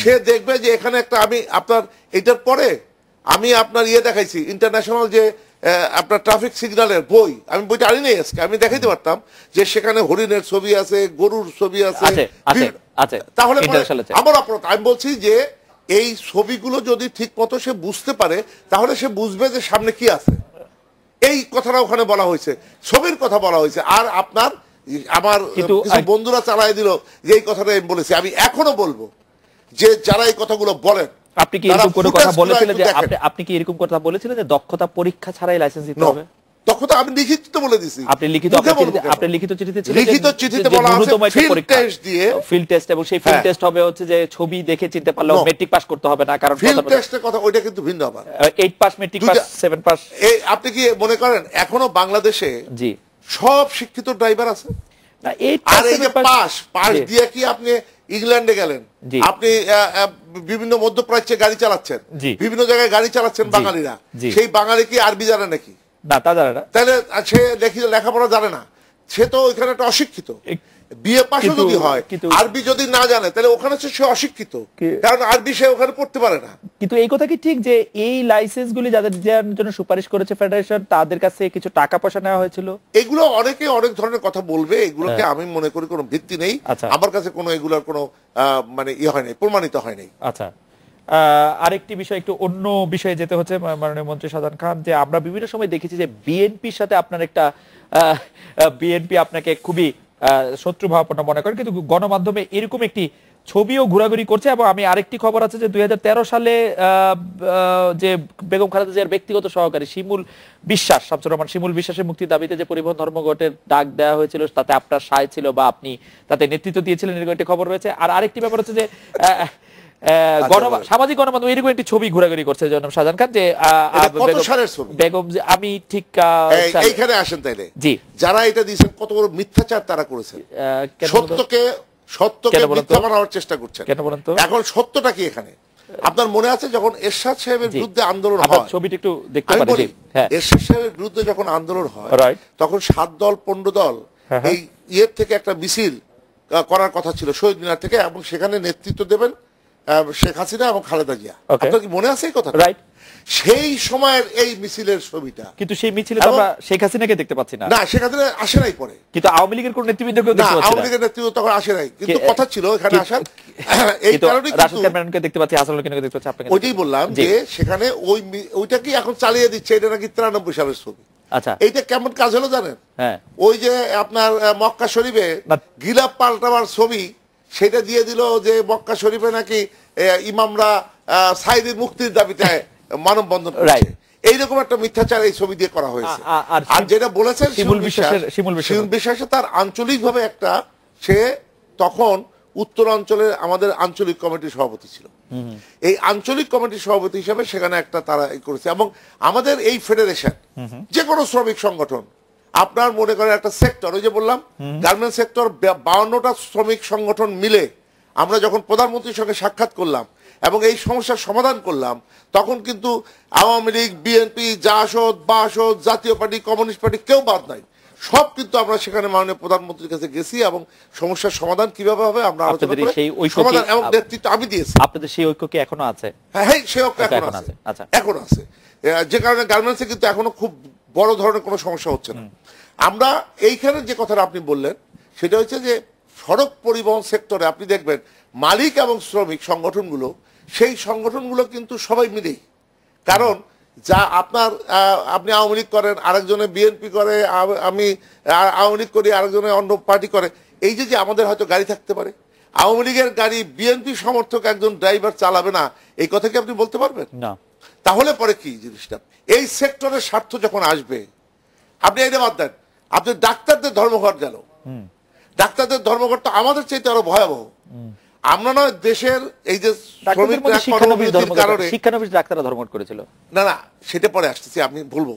সে দেখবে যে এখানে একটা, আমি আপনার এটার পরে আমি আপনার দেখাইছি ইন্টারন্যাশনাল যে আপনার ট্রাফিক সিগন্যালের বই, আমি বইটা আনি নাই আজকে, আমি দেখাইতে পারতাম যে সেখানে হরিণের ছবি আছে, গরুর ছবি আছে। তাহলে আমার অপরাধ, আমি বলছি যে এই ছবিগুলো যদি ঠিক মতো সে বুঝতে পারে, তাহলে সে বুঝবে যে সামনে কি আছে। এই কথাটা ওখানে বলা হয়েছে, ছবির কথা বলা হয়েছে। আর আপনার আমার কিছু বন্ধুরা চালাই দিল যে এই কথাটা আমি বলেছি। আমি এখনো বলবো যে যারা এই কথাগুলো বলেন, আপনি কি এরকম কোনো কথা বলেছিলেন যে আপনি কি এরকম কথা বলেছিলেন যে দক্ষতা পরীক্ষা ছাড়াই লাইসেন্স দিতে হবে? তখন তো আমি লিখিত বলে দিছি। আপনি লিখিত আপনি লিখিত চিঠিতে ছিলেন, লিখিত চিঠিতে বলা আছে ফিল্ড টেস্ট দিয়ে, ফিল্ড টেস্ট, এবং সেই ফিল্ড টেস্ট হবে হচ্ছে যে ছবি দেখে চিনতে পারলেও মেট্রিক পাস করতে হবে না, কারণ ফিল্ড টেস্টের কথা ওইটা কিন্তু ভিন্ন আবার 8 পাস, মেট্রিক পাস, 7 পাস। এই আপনি কি মনে করেন এখনো বাংলাদেশে জি সব শিক্ষিত ড্রাইভার আছে? না, আর এই যে পাস দিয়ে কি আপনি ইংল্যান্ডে গেলেন, আপনি বিভিন্ন মধ্যপ্রাচ্যে গাড়ি চালাচ্ছেন, বিভিন্ন জায়গায় গাড়ি চালাচ্ছেন বাঙালিরা, সেই বাঙালি কি আরবি জানে নাকি? না, তা জানে না। তাহলে সে লেখাপড়া জানে না, সে তো ওইখানে একটা অশিক্ষিত। বিএ পাশও যদি হয়, আরবি যদি না জানে তাহলে ওখানে সে অশিক্ষিত, কারণ আরবি সে ওখানে পড়তে পারে না। কিন্তু এই কথা কি ঠিক যে এই লাইসেন্সগুলি যাদের জন্য সুপারিশ করেছে ফেডারেশন, তাদের কাছে কিছু টাকা পয়সা নেওয়া হয়েছিল? এগুলো অনেকে অনেক ধরনের কথা বলবে, এগুলোকে আমি মনে করি কোনো ভিত্তি নেই। আমার কাছে কোনো এগুলোর কোনো মানে হয় নাই, প্রমাণিত হয় নাই। আচ্ছা, আরেকটি বিষয়, একটু অন্য বিষয়ে যেতে হচ্ছে মাননীয় মন্ত্রী শাহজাহান খান, যে আমরা বিভিন্ন সময় দেখেছি যে বিএনপির সাথে আপনার একটা বিএনপি আপনাকে খুবই শত্রুভাবাপন্ন মনে করে, কিন্তু গণমাধ্যমে এরকম একটি ছবিও ঘোরাঘুরি করছে। এবং আমি আরেকটি খবর আছে যে 2013 সালে যে বেগম খালেদা জিয়ার ব্যক্তিগত সহকারী শিমুল বিশ্বাস, শামসুর রহমান শিমুল বিশ্বাসের মুক্তির দাবিতে যে পরিবহন ধর্মঘটের ডাক দেওয়া হয়েছিল, তাতে আপনার সায় ছিল বা আপনি তাতে নেতৃত্ব দিয়েছিলেন, এরকম একটি খবর রয়েছে। আর আরেকটি ব্যাপার হচ্ছে যে সামাজিক গণমাধ্যম এরকম একটি ছবি ঘোরাঘুরি করছে জনাব শাহজাহান খান, যে বেগম, আমি ঠিক এইখানে আসেন তাইলে, জি, যারা এটা দিয়েছেন কত বড় মিথ্যাচার তারা করেছেন, সত্যকে মিথ্যা বানানোর চেষ্টা করছেন। কেন বলেন তো? এখন সত্যটা কি এখানে? আপনার মনে আছে যখন এরশাদ সাহেবের বিরুদ্ধে আন্দোলন হয়, ছবিটা একটু দেখতে পারি, এরশাদ সাহেবের বিরুদ্ধে যখন আন্দোলন হয় তখন 7 দল 15 দল এই ইয়ের থেকে একটা মিছিল করার কথা ছিল শহীদ মিনার থেকে, এবং সেখানে নেতৃত্ব দেবেন শেখ হাসিনা এবং খালেদা জিয়া। আপনার কি মনে আছে এই কথা? রাইট। সেই সময়ের এই মিছিলের ছবিটা, কিন্তু সেই মিছিলে তো আমরা শেখ হাসিনাকে দেখতে পাচ্ছি না। না, শেখ হাসিনা আসে নাই পরে, কিন্তু আওয়ামী লীগের কোন নেতৃবৃন্দকে দেখতে পাচ্ছি না। আওয়ামী লীগের নেতৃত্ব তখন আসে নাই, কিন্তু কথা ছিল এখানে আসার। এই কারণে রাশিদ খানকে দেখতে পাচ্ছি, হাসানুল খানকে দেখতে পাচ্ছি, আপনাকে ওইটাই বললাম যে সেখানে ওইটা কি এখন চালিয়ে দিচ্ছে, এটা নাকি 93 সালের ছবি। আচ্ছা, এইটা কেমন কাজ হলো জানেন? ওই যে আপনার মক্কা শরীফে গিলাফ পাল্টাবার ছবি, সেটা দিয়ে দিল যে মক্কা শরীফে নাকি ইমামরা সাইদের মুক্তির দাবিতে মানববন্ধন করছে। এইরকম একটা মিথ্যাচার এই ছবি দিয়ে করা হয়েছে। আর যেটা বলেছেন শিমুল বিশ্বাসে, তার আঞ্চলিকভাবে একটা, সে তখন উত্তরাঞ্চলের আমাদের আঞ্চলিক কমিটির সভাপতি ছিল। এই আঞ্চলিক কমিটির সভাপতি হিসেবে সেখানে একটা তারা করেছে। এবং আমাদের এই ফেডারেশন, যে কোনো শ্রমিক সংগঠন, আপনার মনে করেন একটা সেক্টর, ওই যে বললাম গার্মেন্টস সেক্টর, 52টা শ্রমিক সংগঠন মিলে আমরা যখন প্রধানমন্ত্রীর সঙ্গে সাক্ষাৎ করলাম এবং এই সমস্যার সমাধান করলাম, তখন কিন্তু আওয়ামী লীগ, বিএনপি, জাসদ, বাসদ, জাতীয় পার্টি, কমিউনিস্ট পার্টি কেউ বাদ নাই। সব কিন্তু আমরা সেখানে মাননীয় প্রধানমন্ত্রীর কাছে গেছি এবং সমস্যার সমাধান কিভাবে হবে আমরা আলোচনা করে সমাধান এবং নেতৃত্ব আমি দিয়েছি। আপনাদের সেই ঐক্য কি এখনো আছে? হ্যাঁ, সেই ঐক্য এখন আছে। আচ্ছা, এখন আছে, যে কারণে গার্মেন্টসে কিন্তু এখনো খুব বড় ধরনের কোনো সমস্যা হচ্ছে না। আমরা এইখানে যে কথাটা আপনি বললেন সেটা হচ্ছে যে সড়ক পরিবহন সেক্টরে আপনি দেখবেন মালিক এবং শ্রমিক সংগঠনগুলো, সেই সংগঠনগুলো কিন্তু সবাই মিলেই, কারণ যা আপনার আপনি আওয়ামী লীগ করেন, আরেকজনে বিএনপি করে, আমি আওয়ামী লীগ করি, আরেকজনে অন্য পার্টি করে। এই যে আমাদের হয়তো গাড়ি থাকতে পারে, আওয়ামী লীগের গাড়ি বিএনপি সমর্থক একজন ড্রাইভার চালাবে না, এই কথা কি আপনি বলতে পারবেন? না। তাহলে পরে কি জিনিসটা, এই সেক্টরের স্বার্থ যখন আসবে, আপনি এটা বাদ দেন, আপনি ডাক্তারদের ধর্মঘট গেল, ডাক্তারদের ধর্মঘট তো আমাদের চাইতে আরো ভয়াবহ। আমরা নয় দেশের এই যে শিক্ষানবিশ ডাক্তাররা ধর্মঘট করেছিল, না না সেটা পরে আসতেছি, আমি বলবো।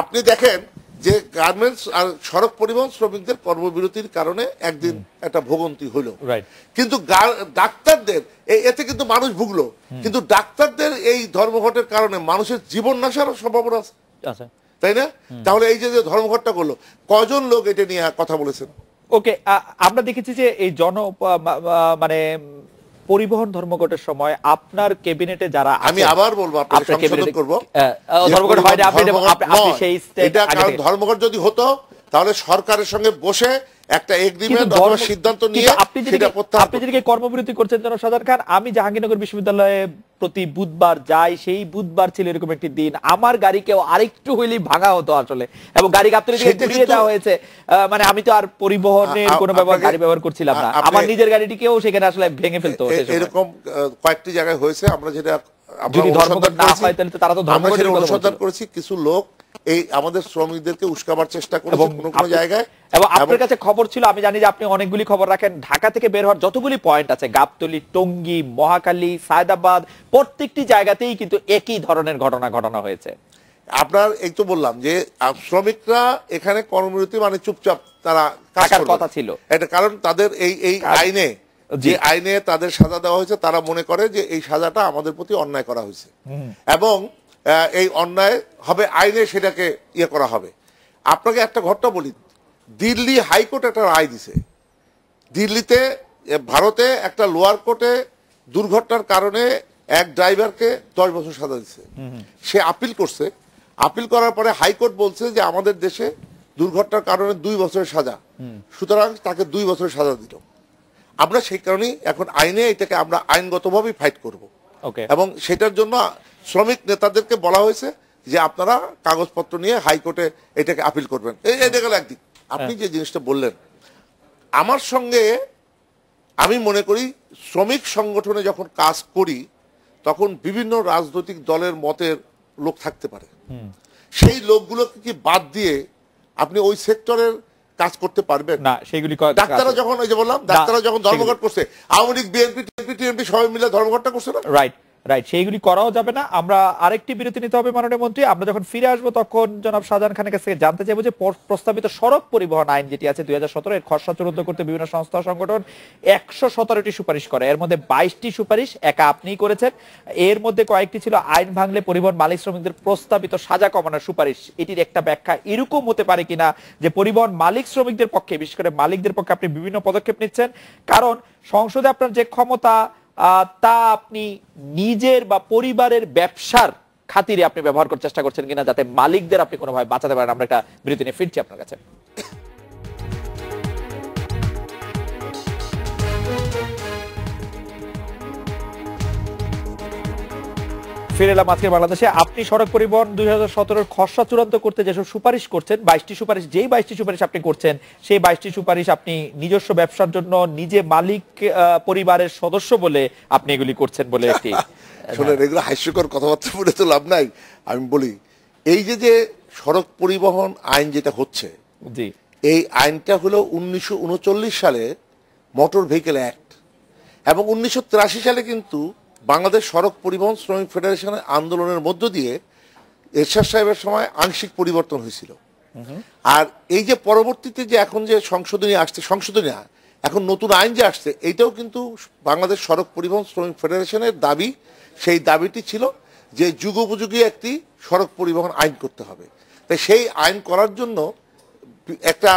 আপনি দেখেন যে গার্মেন্টস আর সড়ক পরিবহন শ্রমিকদের কর্মবিরতির কারণে একদিন একটা ভোগান্তি হইল, কিন্তু ডাক্তারদের এতে কিন্তু মানুষ ভুগলো, কিন্তু ডাক্তারদের এই ধর্মঘটের কারণে মানুষের জীবন নাশারও সম্ভাবনা আছে, তাই না? তাহলে এই যে ধর্মঘটটা করলো, কজন লোক এটা নিয়ে কথা বলেছেন? ওকে, আমরা দেখেছি যে এই মানে পরিবহন ধর্মঘটের সময় আপনার ক্যাবিনেটে যারা, আমি আবার বলবো আপনাকে সংশোধন করব, ধর্মঘট হয় না, আপনি সেই এটা, কারণ ধর্মঘট যদি হতো তাহলে সরকারের সঙ্গে বসে একটা এগ্রিমেন্ট অথবা সিদ্ধান্ত নিয়ে সেটা প্রত্যাহার। আপনি যেদিকে কর্মবিরতি করছেন জনাব শাহজাহান খান, আমি জাহাঙ্গীরনগর বিশ্ববিদ্যালয়ে প্রতি বুধবার যাই, সেই বুধবার ছিল এরকম একটি দিন, আমার গাড়িকেও আরেকটু হইলেই ভাঙা হতো আসলে, এবং গাড়ি গাবতলী থেকে ঘুরিয়ে দেওয়া হয়েছে। মানে আমি তো আর পরিবহনের কোনো গাড়ি ব্যবহার করছিলাম না, আমার নিজের গাড়িটিকেও সেখানে আসলে ভেঙে ফেলতো। এরকম কয়েকটি জায়গায় হয়েছে। আমরা যেটা যদি ধর্মঘট না হয় তাহলে তো তারা তো ধর্মঘট অনুসন্ধান করেছি, কিছু লোক এই আমাদের শ্রমিকদেরকে উস্কাবার চেষ্টা করেছে কোনো কোনো জায়গায়। এবং আপনার কাছে খবর ছিল, আমি জানি যে আপনি অনেকগুলি খবর রাখেন, ঢাকা থেকে বের হওয়ার যতগুলি পয়েন্ট আছে, গাবতলী, টঙ্গী, মহাখালী, সায়দাবাদ, প্রত্যেকটি জায়গাতেই কিন্তু একই ধরনের ঘটনা হয়েছে। আপনার এই তো বললাম যে শ্রমিকরা এখানে কর্মবিরতি মানে চুপচাপ তারা থাকার কথা ছিল, এটা কারণ তাদের এই আইনে যে আইনে তাদের সাজা দেওয়া হয়েছে, তারা মনে করে যে এই সাজাটা আমাদের প্রতি অন্যায় করা হয়েছে এবং এই অন্যায় হবে আইনে সেটাকে ইয়ে করা হবে। আপনাকে একটা ঘটনা বলি, দিল্লি হাইকোর্ট একটা রায় দিছে, দিল্লিতে ভারতে একটা লোয়ার কোর্টে দুর্ঘটনার কারণে এক ড্রাইভারকে 10 বছর সাজা দিচ্ছে। সে আপিল করছে, আপিল করার পরে হাইকোর্ট বলছে যে আমাদের দেশে দুর্ঘটনার কারণে 2 বছরের সাজা, সুতরাং তাকে 2 বছরের সাজা দিল। আমরা সেই কারণেই এখন আইনে এটাকে আমরা আইনগতভাবেই ফাইট করব এবং সেটার জন্য শ্রমিক নেতাদেরকে বলা হয়েছে যে আপনারা কাগজপত্র নিয়ে হাইকোর্টে এটাকে আপিল করবেন। এটা গেল একদিক। আপনি যে জিনিসটা বললেন, আমার সঙ্গে আমি মনে করি শ্রমিক সংগঠনে যখন কাজ করি তখন বিভিন্ন রাজনৈতিক দলের মতের লোক থাকতে পারে, সেই লোকগুলোকে কি বাদ দিয়ে আপনি ওই সেক্টরের কাজ করতে পারবেন না? সেগুলি ডাক্তাররা যখন, ওই যে বললাম, ডাক্তাররা যখন ধর্মঘট করছে, আওয়ামী লীগ, বিএনপি, টিএমপি সবাই মিলে ধর্মঘটটা করছে না? রাইট রাইট, সেইগুলি করাও যাবে না। আমরা আরেকটি বিরতি নিতে হবে মাননীয় মন্ত্রী। আমরা যখন ফিরে আসবো তখন জনাব শাহজাহান খানের কাছে জানতে চাইবো যে প্রস্তাবিত সড়ক পরিবহন আইন যেটি আছে 2017 এর খসড়া চূড়ান্ত করতে বিভিন্ন সংস্থা সংগঠন 117টি সুপারিশ করে, এর মধ্যে 22টি সুপারিশ একা আপনিই করেছেন। এর মধ্যে কয়েকটি ছিল আইন ভাঙলে পরিবহন মালিক শ্রমিকদের প্রস্তাবিত সাজা কমানোর সুপারিশ। এটির একটা ব্যাখ্যা এরকম হতে পারে কিনা যে পরিবহন মালিক শ্রমিকদের পক্ষে, বিশেষ করে মালিকদের পক্ষে আপনি বিভিন্ন পদক্ষেপ নিচ্ছেন, কারণ সংসদে আপনার যে ক্ষমতা তা আপনি নিজের বা পরিবারের ব্যবসার খাতিরে আপনি ব্যবহার করার চেষ্টা করছেন কিনা, যাতে মালিকদের আপনি কোনোভাবে বাঁচাতে পারেন। আমরা একটা বিরতি নিয়ে ফিরছি আপনার কাছে। ফিরে এলাম আজকে বাংলাদেশে। আপনি সড়ক পরিবহন 2017 খসড়া চূড়ান্ত করতে যেসব সুপারিশ করছেন, 22টি সুপারিশ, যেই 22টি সুপারিশ আপনি করছেন সেই 22টি সুপারিশ আপনি নিজস্ব ব্যবসার জন্য নিজে মালিক পরিবারের সদস্য বলে আপনি এগুলি করছেন বলে একটি শুনেন, এগুলো হাস্যকর কথাবার্তা বলে তো লাভ নাই। আমি বলি, এই যে সড়ক পরিবহন আইন যেটা হচ্ছে, জি, এই আইনটা হলো 1939 সালে মোটর ভেহিকেল অ্যাক্ট, এবং 1983 সালে কিন্তু বাংলাদেশ সড়ক পরিবহন শ্রমিক ফেডারেশনের আন্দোলনের মধ্য দিয়ে এরশাদ সাহেবের সময় আংশিক পরিবর্তন হয়েছিল। আর এই যে পরবর্তীতে যে এখন যে সংশোধনী আসছে, এখন নতুন আইন যে আসছে, এইটাও কিন্তু বাংলাদেশ সড়ক পরিবহন শ্রমিক ফেডারেশনের দাবি। সেই দাবিটি ছিল যে যুগোপযোগী একটি সড়ক পরিবহন আইন করতে হবে। তাই সেই আইন করার জন্য একটা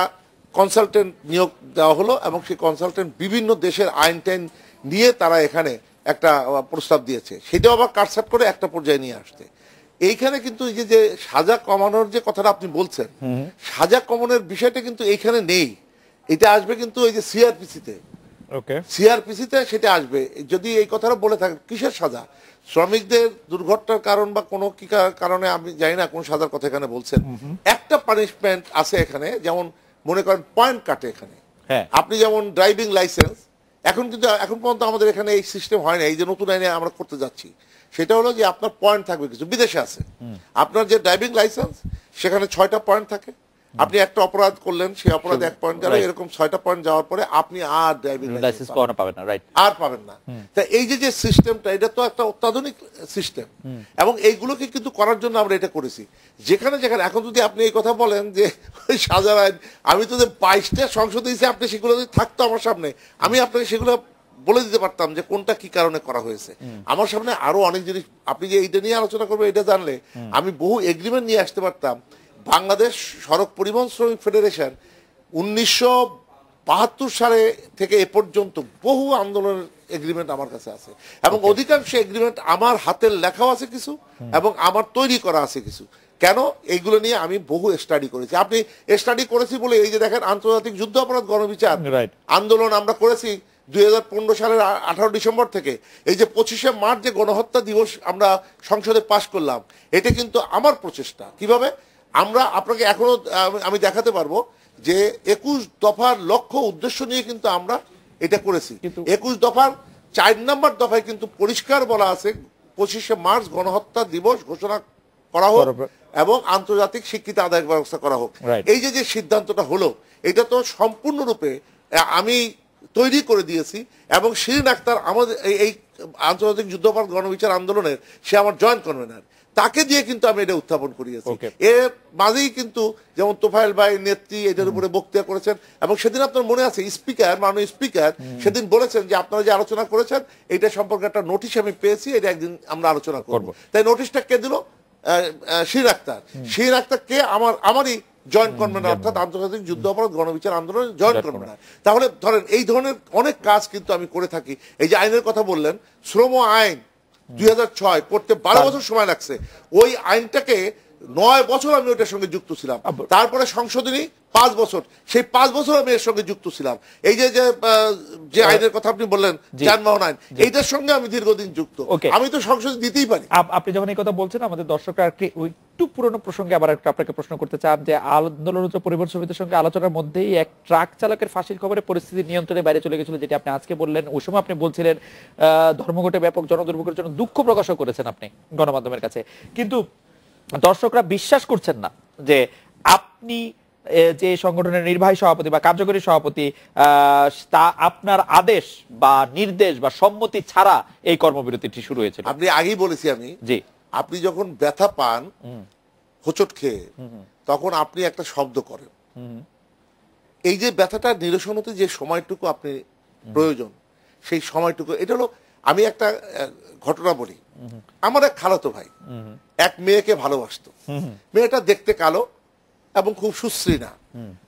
কনসালটেন্ট নিয়োগ দেওয়া হলো এবং সেই কনসালটেন্ট বিভিন্ন দেশের আইন টাইন নিয়ে তারা এখানে একটা প্রস্তাব দিয়েছে, সেটাও আবার কাটছাট করে একটা পর্যায়ে নিয়ে আসতে। এইখানে কিন্তু এই যে সাজা কমানোর যে কথাটা আপনি বলছেন, সাজা কমানোর বিষয়টা কিন্তু এইখানে নেই। এটা আসবে কিন্তু এই যে সিআরপিসিতে সেটা আসবে। যদি এই কথাটা বলে থাকে, কিসের সাজা? শ্রমিকদের দুর্ঘটনার কারণ বা কোনো কি কারণে আমি জানি না কোন সাজার কথা এখানে বলছেন। একটা পানিশমেন্ট আছে এখানে, যেমন মনে করেন পয়েন্ট কাটে এখানে। আপনি যেমন ড্রাইভিং লাইসেন্স, এখন পর্যন্ত আমাদের এখানে এই সিস্টেম হয় না। এই যে নতুন আইনে আমরা করতে যাচ্ছি, সেটা হলো যে আপনার পয়েন্ট থাকবে কিছু। বিদেশে আছে আপনার যে ড্রাইভিং লাইসেন্স, সেখানে 6টা পয়েন্ট থাকে। আপনি একটা অপরাধ করলেন, সেই অপরাধে 1 পয়েন্ট গেল, এরকম 6টা পয়েন্ট যাওয়ার পরে আপনি আর ড্রাইভিং লাইসেন্স পাবেন না, আর পাবেন না। তা এই যে সিস্টেমটা, এটা তো একটা অত্যাধুনিক সিস্টেম, এবং এইগুলোকে কিন্তু করার জন্য আমরা এটা করেছি। যেখানে এখন যদি আপনি এই কথা বলেন যে ওই সাজার আইন, আমি তো যে 22টা সংসদ দিয়েছি, আপনি সেগুলো যদি থাকতো আমার সামনে, আমি আপনাকে সেগুলো বলে দিতে পারতাম যে কোনটা কি কারণে করা হয়েছে। আমার সামনে আরো অনেক জিনিস, আপনি যে এইটা নিয়ে আলোচনা করবেন এটা জানলে আমি বহু এগ্রিমেন্ট নিয়ে আসতে পারতাম। বাংলাদেশ সড়ক পরিবহন শ্রমিক ফেডারেশন 1972 সালে থেকে এ পর্যন্ত বহু আন্দোলনের এগ্রিমেন্ট আমার কাছে আছে, এবং অধিকাংশ এগ্রিমেন্ট আমার হাতের লেখাও আছে কিছু, এবং আমার তৈরি করা আছে কিছু। কেন? এইগুলো নিয়ে আমি বহু স্টাডি করেছি। আপনি স্টাডি করেছি বলে এই যে দেখেন, আন্তর্জাতিক যুদ্ধ অপরাধ গণবিচার আন্দোলন আমরা করেছি 2015 সালের 18 ডিসেম্বর থেকে। এই যে 25শে মার্চ যে গণহত্যা দিবস আমরা সংসদে পাশ করলাম, এটা কিন্তু আমার প্রচেষ্টা। কিভাবে? আমরা আপনাকে এখনো আমি দেখাতে পারবো যে 21 দফার লক্ষ্য উদ্দেশ্য নিয়ে কিন্তু আমরা এটা করেছি। 21 দফার 4 নম্বর দফায় কিন্তু পরিষ্কার বলা আছে 25শে মার্চ গণহত্যা দিবস ঘোষণা করা হোক এবং আন্তর্জাতিক স্বীকৃতি আদায়ের ব্যবস্থা করা হোক। এই যে সিদ্ধান্তটা হলো, এটা তো সম্পূর্ণরূপে আমি তৈরি করে দিয়েছি এবং শিরিন আক্তার আমাদের এই আন্তর্জাতিক যুদ্ধাপরাধ গণবিচার আন্দোলনের সে আমার জয়েন্ট কনভেনার, তাকে দিয়ে কিন্তু আমি এটা উত্থাপন করিয়েছি। এর মাঝেই কিন্তু যেমন তোফায়েল ভাই নেত্রী এটার উপরে বক্তৃতা করেছেন এবং সেদিন আপনার মনে আছে স্পিকার, মাননীয় স্পিকার সেদিন বলেছেন যে আপনারা যে আলোচনা করেছেন এটা সম্পর্কে একটা নোটিশ আমি পেয়েছি, এটা একদিন আমরা আলোচনা করব। তাই নোটিশটা কে দিল? শিরিন আক্তার। শিরিন আক্তার কে? আমারই জয়েন্ট কনভেনার, অর্থাৎ আন্তর্জাতিক যুদ্ধাপরাধ গণবিচার আন্দোলনের জয়েন্ট কনভেনার। তাহলে ধরেন এই ধরনের অনেক কাজ কিন্তু আমি করে থাকি। এই যে আইনের কথা বললেন, শ্রম আইন 2006 করতে 12 বছর সময় লাগছে। ওই আইনটাকে 9 বছর আমি ওটার সঙ্গে যুক্ত ছিলাম। তারপরে সংশোধনী 5 বছর, সেই 5 বছর আমি এর সঙ্গে যুক্ত ছিলাম। এই যে আইনের কথা আপনি বললেন, যানবাহন আইন, এইটার সঙ্গে আমি দীর্ঘদিন যুক্ত। আমি তো সংশোধনী দিতেই পারি। আপনি যখন এই কথা বলছেন, আমাদের দর্শকরা একটু পুরনো প্রসঙ্গে আবার আপনাকে প্রশ্ন করতে চান যে আন্দোলনরত পরিবহন সমিতির সঙ্গে আলোচনার মধ্যেই এক ট্রাক চালকের ফাঁসির খবরে পরিস্থিতি নিয়ন্ত্রণের বাইরে চলে গেছিল, যেটা আপনি আজকে বললেন। ওই সময় আপনি বলছিলেন ধর্মঘটে ব্যাপক জনদুর্ভোগের জন্য দুঃখ প্রকাশও করেছেন আপনি গণমাধ্যমের কাছে, কিন্তু দর্শকরা বিশ্বাস করছেন না যে আপনি যে সংগঠনের নির্বাহী সভাপতি বা কার্যকরী সভাপতি, তা আপনার আদেশ বা নির্দেশ বা সম্মতি ছাড়া এই কর্মবিরতিটি শুরু হয়েছিল। আপনি আগেই বলেছি আমি, জি, আপনি যখন ব্যথা পান হোঁচট খেয়ে, তখন আপনি একটা শব্দ করেন। এই যে ব্যথাটা নিরসন হতে যে সময়টুকু আপনি প্রয়োজন, সেই সময়টুকু, এটা হলো, আমি একটা ঘটনা বলি। আমার এক খালাতো ভাই এক মেয়েকে ভালোবাসতো। মেয়েটা দেখতে কালো এবং খুব সুশ্রী না।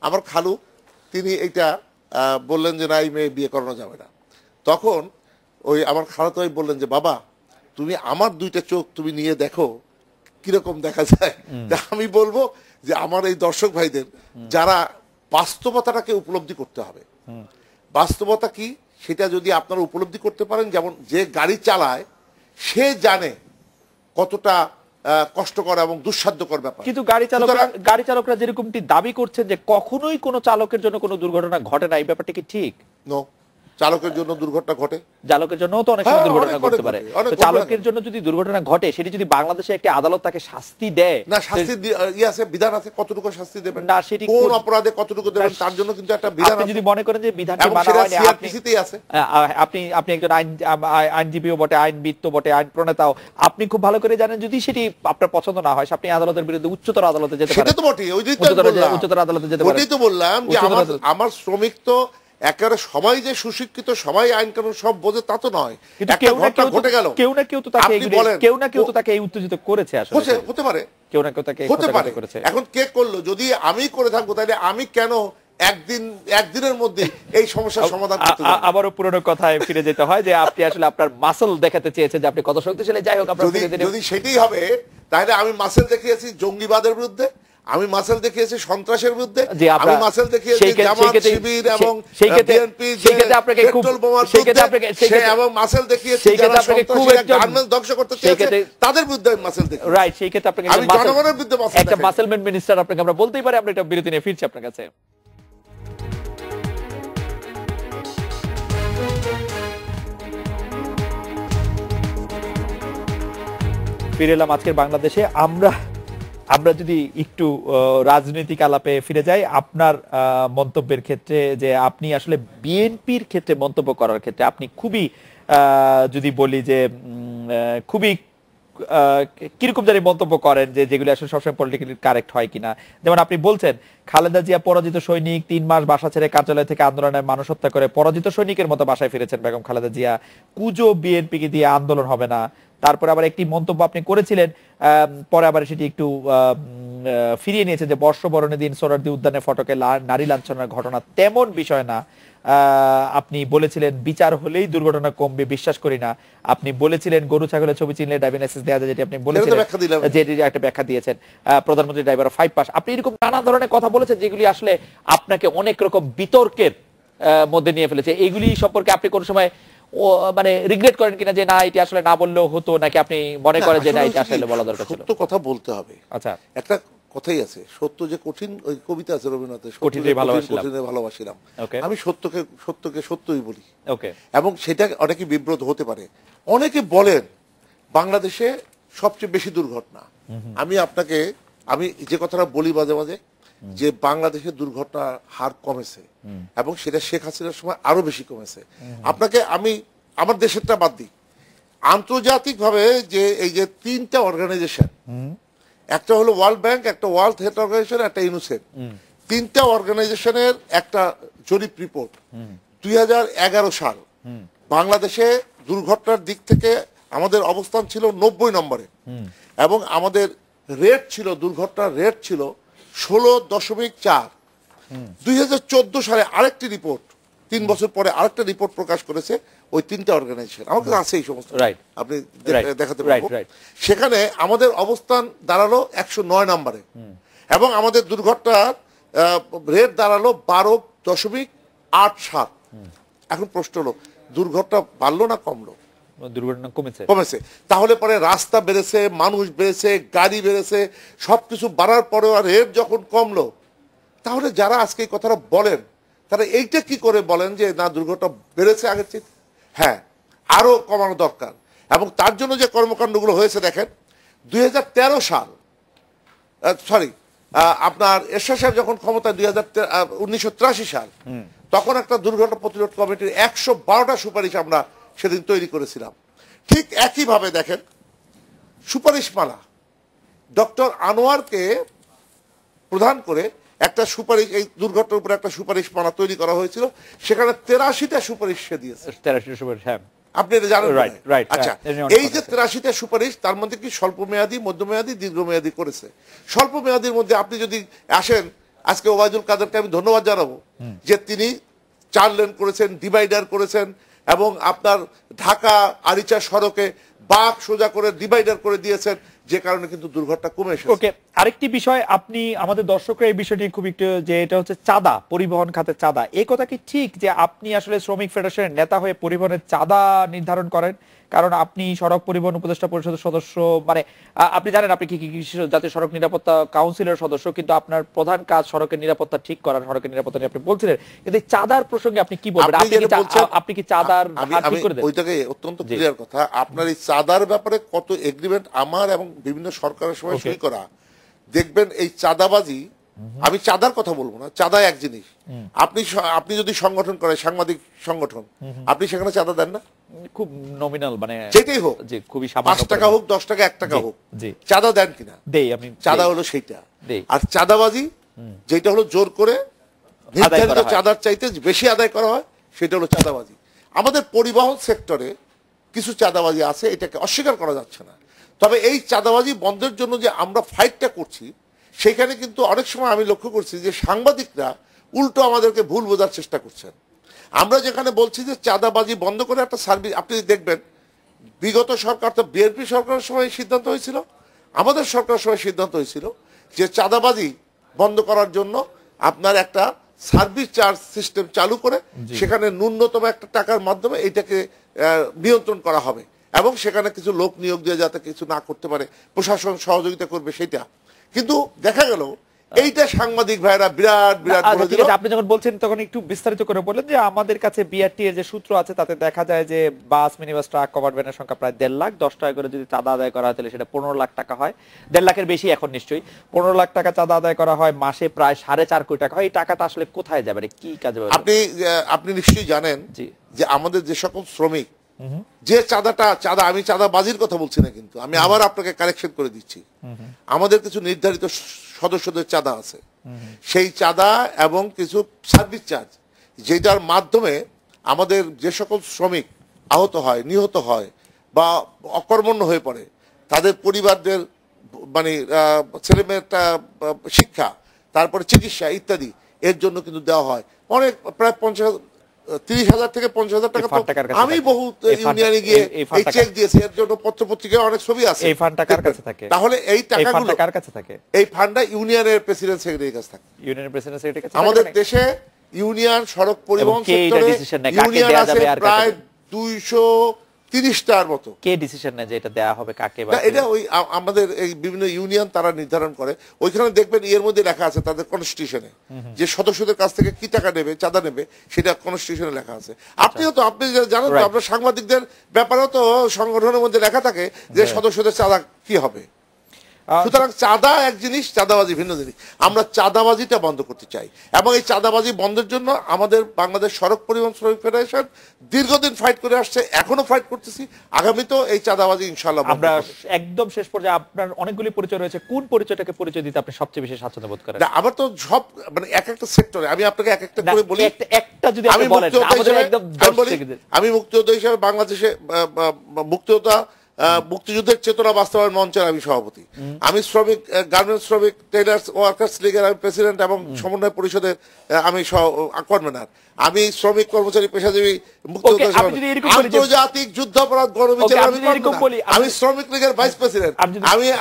আমার খালু তিনি এইটা বললেন যে না, এই মেয়ে বিয়ে করানো যাবে না। তখন ওই আমার খালাতো ভাই বললেন যে বাবা, তুমি আমার 2টা চোখ তুমি নিয়ে দেখো কিরকম দেখা যায়। আমি বলবো যে আমার এই দর্শক ভাইদের যারা বাস্তবতাটাকে উপলব্ধি করতে হবে, বাস্তবতা কি সেটা যদি আপনারা উপলব্ধি করতে পারেন, যেমন যে গাড়ি চালায় সে জানে কতটা কষ্টকর এবং দুঃসাধ্যকর ব্যাপার। কিন্তু গাড়ি চালকরা যেরকমটি দাবি করছেন যে কখনোই কোনো চালকের জন্য কোনো দুর্ঘটনা ঘটে না, এই ব্যাপারটা কি ঠিক? নো, চালকের জন্য দুর্ঘটনা ঘটে, চালকের জন্য তো অনেক সময় দুর্ঘটনা ঘটতে পারে। তো চালকের জন্য যদি দুর্ঘটনা ঘটে, সেটি যদি বাংলাদেশে একটি আদালত তাকে শাস্তি দেয়, না শাস্তি আছে, বিধান আছে কতটুকু শাস্তি দেবেন, না সেটি কোন অপরাধে কতটুকু দেবেন, তার জন্য কিন্তু একটা বিধান আছে। আপনি যদি মনে করেন যে বিধানটি মানা হয়নি, আপনি একজন আইনজীবীও বটে, আইনবিদও বটে, আইন প্রণেতাও, আপনি খুব ভালো করে জানেন যদি সেটি আপনার পছন্দ না হয়, আপনি আদালতের বিরুদ্ধে উচ্চতর আদালতে যেতে পারেন। সেটা তো বটে, উচ্চতর আদালতে যেতে পারেন। ওটাই তো বললাম যে আমার শ্রমিক তো একেবারে সবাই যে সুশিক্ষিত, সবাই আইন কানুন সব বোঝে তা তো নয়। ঘটে গেল, কেউ না কেউ তো তাকে এই উত্তেজিত করেছে। আসলে হতে পারে, কেউ না কেউ তাকে হতে পারে। এখন কে করলো? যদি আমি করে থাকবো তাহলে আমি কেন একদিনের মধ্যে এই সমস্যার সমাধান করতে যাব? আবারও পুরনো কথায় ফিরে যেতে হয় যে আপনি আসলে আপনার মাসল দেখাতে চেয়েছেন যে আপনি কত শক্তিশালী। যাই হোক, যদি সেটাই হবে তাহলে আমি মাসল দেখিয়েছি জঙ্গিবাদের বিরুদ্ধে, আমি মাসল দেখিয়েছি সন্ত্রাসের বিরুদ্ধে, আমি মাসল দেখিয়েছি জামাত শিবির এবং বিএনপি পেট্রোল বোমার বিরুদ্ধে, এবং মাসল দেখিয়েছি যারা সন্ত্রাসীরা গার্মেন্টস ধ্বংস করতে চেয়েছে তাদের বিরুদ্ধে আমি মাসল দেখিয়েছি। রাইট, সেই ক্ষেত্রে আপনাকে আমি জনগণের বিরুদ্ধে একটা মাসলমেন্ট মিনিস্টার আপনাকে আমরা বলতেই পারি। আমরা এটা বিরতি নিয়ে ফিরছি আপনার কাছে। ফিরে এলাম আজকের বাংলাদেশে। আমরা যদি একটু রাজনৈতিক আলাপে ফিরে যাই, আপনার মন্তব্যের ক্ষেত্রে, যে আপনি আসলে বিএনপির ক্ষেত্রে মন্তব্য করার ক্ষেত্রে আপনি খুবই, যদি বলি যে খুবই কিরকম জানি মন্তব্য করেন, যে যেগুলি আসলে সবসময় পলিটিক্যালি কারেক্ট হয় কিনা। যেমন আপনি বলছেন খালেদা জিয়া পরাজিত সৈনিক, 3 মাস বাসা ছেড়ে কার্যালয় থেকে আন্দোলনের মানুষ হত্যা করে পরাজিত সৈনিকের মতো বাসায় ফিরেছেন বেগম খালেদা জিয়া, কুজো বিএনপিকে দিয়ে আন্দোলন হবে না। তারপরে আবার একটি মন্তব্য আপনি করেছিলেন, পরে আবার সেটি একটু ফিরিয়ে নিয়েছেন, যে বর্ষবরণের দিন সোহরাওয়ার্দী উদ্যানে ফটকে নারী লাঞ্ছনার ঘটনা তেমন বিষয় না। আপনি বলেছিলেন বিচার হলেই দুর্ঘটনা কমবে, বিশ্বাস করি না। আপনি বলেছিলেন গরু ছাগলের ছবি চিনলে ড্রাইভিং লাইসেন্স দেওয়া যায়, যেটি আপনি বলেছিলেন, যেটি একটা ব্যাখ্যা দিয়েছেন। প্রধানমন্ত্রী ড্রাইভার 5 পাস, আপনি এরকম নানা ধরনের কথা বলেছেন যেগুলি আসলে আপনাকে অনেক রকম বিতর্কের মধ্যে নিয়ে ফেলেছে। এইগুলি সম্পর্কে আপনি কোন সময় মানে রিগ্রেট করেন কিনা, যে না এটি আসলে না বললেও হতো, নাকি আপনি মনে করেন যে না এটা আসলে বলা দরকার ছিল? সত্য কথা বলতে হবে। আচ্ছা, একটা কথাই আছে, সত্য যে কঠিন, ওই কবিতা আছে রবীন্দ্রনাথের, কঠিনে ভালোবাসিলাম। আমি সত্যকে সত্যই বলি, এবং সেটা অনেকে বিব্রত হতে পারে। অনেকে বলেন বাংলাদেশে সবচেয়ে বেশি দুর্ঘটনা। আমি যে কথাটা বলি মাঝে মাঝে যে বাংলাদেশের দুর্ঘটনার হার কমেছে এবং সেটা শেখ হাসিনার সময় আরো বেশি কমেছে। আপনাকে আমি আমার দেশেরটা বাদ দিই, আন্তর্জাতিকভাবে যে এই যে তিনটা অর্গানাইজেশন, একটা হলো ওয়ার্ল্ড ব্যাংক, একটা ওয়ার্ল্ড হেলথ অর্গানাইজেশন, একটা ইউনিসেফ, তিনটা অর্গানাইজেশনের একটা জরিপ রিপোর্ট 2011 সাল বাংলাদেশে দুর্ঘটনার দিক থেকে আমাদের অবস্থান ছিল 90 নম্বরে এবং আমাদের রেট ছিল, দুর্ঘটনার রেট ছিল 16.4। 2014 সালে আরেকটি রিপোর্ট, 3 বছর পরে আরেকটা রিপোর্ট প্রকাশ করেছে ওই তিনটা অর্গানাইজেশন, আমার কাছে আছে এই সমস্ত, আপনি দেখাতে পারবেন। সেখানে আমাদের অবস্থান দাঁড়ালো 109 নম্বরে এবং আমাদের দুর্ঘটনার রেট দাঁড়ালো 12.87। এখন প্রশ্ন হলো দুর্ঘটনা বাড়লো না কমলো? দুর্ঘটনা কমেছে। তাহলে পরে রাস্তা বেড়েছে, মানুষ বেড়েছে, গাড়ি বেড়েছে, সবকিছু বাড়ার পরেও আর রেট যখন কমলো, তাহলে যারা আজকে এই কথাটা বলেন তারা এইটা কি করে বলেন যে না দুর্ঘটনা বেড়েছে আগের চেয়ে? হ্যাঁ, আরো কমানো দরকার এবং তার জন্য যে কর্মকাণ্ডগুলো হয়েছে দেখেন, 2013 সাল আপনার এরশাদ সাহেব যখন ক্ষমতায় 1983 সাল, তখন একটা দুর্ঘটনা প্রতিরোধ কমিটির 112টা সুপারিশ আমরা সেদিন তৈরি করেছিলাম। ঠিক একইভাবে দেখেন সুপারিশমালা, ডক্টর আনোয়ারকে প্রধান করে একটা সুপারিশ, এই দুর্ঘটনার উপরে একটা সুপারিশমালা তৈরি করা হয়েছিল, সেখানে 83টা সুপারিশ সে দিয়েছে। 83টা সুপারিশ, হ্যাঁ আপনি এটা জানেন। আচ্ছা, এই যে 83টা সুপারিশ, তার মধ্যে কি স্বল্প মেয়াদী, মধ্যমেয়াদী, দীর্ঘমেয়াদী করেছে। স্বল্প মেয়াদীর মধ্যে আপনি যদি আসেন, আজকে ওবায়দুল কাদেরকে আমি ধন্যবাদ জানাবো যে তিনি 4 লেন করেছেন, ডিভাইডার করেছেন এবং আপনার ঢাকা আরিচা সড়কে বাঁক সোজা করে ডিভাইডার করে দিয়েছেন, যে কারণে কিন্তু দুর্ঘটনা কমে এসেছে। ওকে, আরেকটি বিষয়, আপনি আমাদের দর্শকরা এই বিষয়টি খুব একটু, যে এটা হচ্ছে চাঁদা, পরিবহন খাতে চাঁদা, এই কথা কি ঠিক যে আপনি আসলে শ্রমিক ফেডারেশনের নেতা হয়ে পরিবহনের চাঁদা নির্ধারণ করেন? কারণ আপনি সড়ক পরিবহন উপদেষ্টা পরিষদের সদস্য, মানে আপনি জানেন আপনি কি জাতীয় সড়ক নিরাপত্তা কাউন্সিলের সদস্য, কিন্তু আপনার প্রধান কাজ সড়কের নিরাপত্তা ঠিক করা, সড়কের নিরাপত্তা নিয়ে আপনি বলছিলেন, কিন্তু চাঁদার প্রসঙ্গে আপনি কি বলবেন? আপনি কি চাঁদার হার ঠিক করে দেন? ওইটাকে অত্যন্ত ক্লিয়ার কথা, আপনার এই চাঁদার ব্যাপারে কত এগ্রিমেন্ট আমার এবং বিভিন্ন সরকারের সময় সই করা, দেখবেন এই চাঁদাবাজি, আমি চাঁদার কথা বলবো না, চাঁদা এক জিনিস, আপনি যদি সংগঠন করেন, সাংবাদিক সংগঠন, আপনি সেখানে চাঁদা দেন না? খুব নমিনাল, মানে যেটাই হোক, যে খুবই সামান্য, 5 টাকা হোক, 10 টাকা, 1 টাকা হোক, চাঁদা দেন কিনা? দেই আমি। চাঁদা হলো সেইটা। আর চাঁদাবাজি যেটা হলো জোর করে নির্ধারিত চাঁদার চাইতে বেশি আদায় করা হয়, সেটা হলো চাঁদাবাজি। আমাদের পরিবহন সেক্টরে কিছু চাঁদাবাজি আছে, এটাকে অস্বীকার করা যাচ্ছে না। তবে এই চাঁদাবাজি বন্ধের জন্য যে আমরা ফাইটটা করছি, সেখানে কিন্তু অনেক সময় আমি লক্ষ্য করছি যে সাংবাদিকরা উল্টো আমাদেরকে ভুল বোঝার চেষ্টা করছেন। আমরা যেখানে বলছি যে চাঁদাবাজি বন্ধ করে একটা সার্ভিস, আপনি দেখবেন বিগত সরকার, তো বিএনপি সরকারের সময় সিদ্ধান্ত হয়েছিল, আমাদের সরকারের সময় সিদ্ধান্ত হয়েছিল যে চাঁদাবাজি বন্ধ করার জন্য আপনার একটা সার্ভিস চার্জ সিস্টেম চালু করে সেখানে ন্যূনতম একটা টাকার মাধ্যমে এইটাকে নিয়ন্ত্রণ করা হবে এবং সেখানে কিছু লোক নিয়োগ দিয়ে যাতে কিছু না করতে পারে, প্রশাসন সহযোগিতা করবে সেটা। কিন্তু দেখা গেল এইটা সাংবাদিক ভাইরা বিরাট বিরাট বলে দিল। আপনি যখন বলছেন তখন একটু বিস্তারিত করে বললেন যে আমাদের কাছে বিআরটি এর যে সূত্র আছে তাতে দেখা যায় যে বাস, মিনিবাস, ট্রাক, কভার্ড ভ্যানের সংখ্যা প্রায় 1.5 লাখ। 10 টাকা করে যদি চাঁদা আদায় করা হয় তাহলে সেটা 15 লাখ টাকা হয়। 1.5 লাখের বেশি এখন নিশ্চয়ই। 15 লাখ টাকা চাঁদা আদায় করা হয়, মাসে প্রায় 4.5 কোটি টাকা হয়। এই টাকাটা আসলে কোথায় যাবে, কি কাজে? আপনি নিশ্চয়ই জানেন যে আমাদের যে সকল শ্রমিক, যে চাঁদা, আমি চাঁদাবাজির কথা বলছি না, কিন্তু আমি আবার আপনাকে কারেকশন করে দিচ্ছি, আমাদের কিছু নির্ধারিত সদস্যদের চাঁদা আছে, সেই চাঁদা এবং কিছু সার্ভিস চার্জ, যেটার মাধ্যমে আমাদের যে সকল শ্রমিক আহত হয়, নিহত হয় বা অকর্মণ্য হয়ে পড়ে, তাদের পরিবারদের মানে ছেলেমেয়ের শিক্ষা, তারপরে চিকিৎসা ইত্যাদি, এর জন্য কিন্তু দেওয়া হয় অনেক, প্রায় 30,000 থেকে 50,000 টাকা। আমি বহু ইউনিয়নে গিয়ে এই চেক দিয়েছি, এর জন্য পত্রপত্রিকায় অনেক ছবি আছে। এই ফান্ডটা কার কাছে থাকে? তাহলে এই টাকাগুলো কার কাছে থাকে? এই ফান্ডটা ইউনিয়নের প্রেসিডেন্ট সেক্রেটারির কাছে থাকে। ইউনিয়নের প্রেসিডেন্ট সেক্রেটারির কাছে। আমাদের দেশে ইউনিয়ন সড়ক পরিবহন সেক্টরে ইউনিয়ন আছে প্রায় 200 30টার মতো। কে ডিসিশন নেয় যে এটা দেয়া হবে কাকে? বা এটা ওই আমাদের এই বিভিন্ন ইউনিয়ন তারা নির্ধারণ করে। ওইখানে দেখবেন এর মধ্যে লেখা আছে তাদের কনস্টিটিউশনে যে সদস্যদের কাছ থেকে কি টাকা নেবে, চাঁদা নেবে, সেটা কনস্টিটিউশনে লেখা আছে। আপনিও তো আপনি জানেন তো, আপনার সাংবাদিকদের ব্যাপারেও তো সংগঠনের মধ্যে লেখা থাকে যে সদস্যদের চাঁদা কি হবে। সুতরাং চাঁদা এক জিনিস, চাঁদাবাজি ভিন্ন জিনিস। আমরা চাঁদাবাজিটা বন্ধ করতে চাই এবং এই চাঁদাবাজি বন্ধের জন্য আমাদের বাংলাদেশ সড়ক পরিবহন শ্রমিক ফেডারেশন দীর্ঘদিন ফাইট করে আসছে, এখনো ফাইট করতেছি, আগামীতেও এই চাঁদাবাজি ইনশাআল্লাহ বন্ধ আমরা হবে। একদম শেষ পর্যায়ে আপনার অনেকগুলি পরিচয় রয়েছে, কোন পরিচয়টাকে পরিচয় দিতে আপনি সবচেয়ে বেশি স্বাচ্ছন্দ্য বোধ করেন? না, আমার তো সব মানে এক একটা সেক্টরে, আমি আপনাকে এক একটা করে বলি। একটা যদি আপনি বলেন আমাদের একদম আমি মুক্তিযোদ্ধা হিসেবে বাংলাদেশে মুক্তিযুদ্ধের চেতনা বাস্তবায়ন মঞ্চের আমি সভাপতি। আমি শ্রমিক গার্মেন্টস শ্রমিক টেইলার্স ওয়ার্কার্স লীগের আমি প্রেসিডেন্ট এবং সমন্বয় পরিষদের আমি কনভেনার। আমি শ্রমিক কর্মচারী পেশাজীবী মুক্তিযোদ্ধা, আন্তর্জাতিক যুদ্ধাপরাধ গণবিচার আমি শ্রমিক লীগের ভাইস প্রেসিডেন্ট,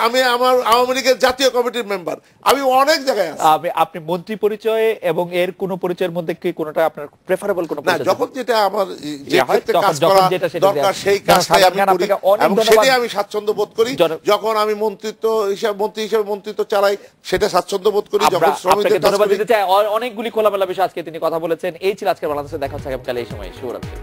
আমি আমার আওয়ামী লীগের জাতীয় কমিটির মেম্বার, আমি অনেক জায়গায় আছি। আপনি মন্ত্রী পরিচয় এবং এর কোন পরিচয়ের মধ্যে কি কোনটা আপনার প্রেফারেবল কোন পরিচয়? যখন যেটা আমার যে ক্ষেত্রে কাজ করা দরকার সেই কাজটাই আমি করি এবং সেটাই আমি স্বাচ্ছন্দ্য বোধ করি। যখন আমি মন্ত্রী হিসেবে মন্ত্রিত্ব চালাই সেটা স্বাচ্ছন্দ্য বোধ করি। যখন শ্রমিকদের ধন্যবাদ দিতে চাই। অনেকগুলি খোলামেলা বিষয় আজকে তিনি কথা বলেছেন। এই ছিল আজকের বাংলাদেশে দেখা হচ্ছে আগামীকাল এই সময়। শুভরাত্রি।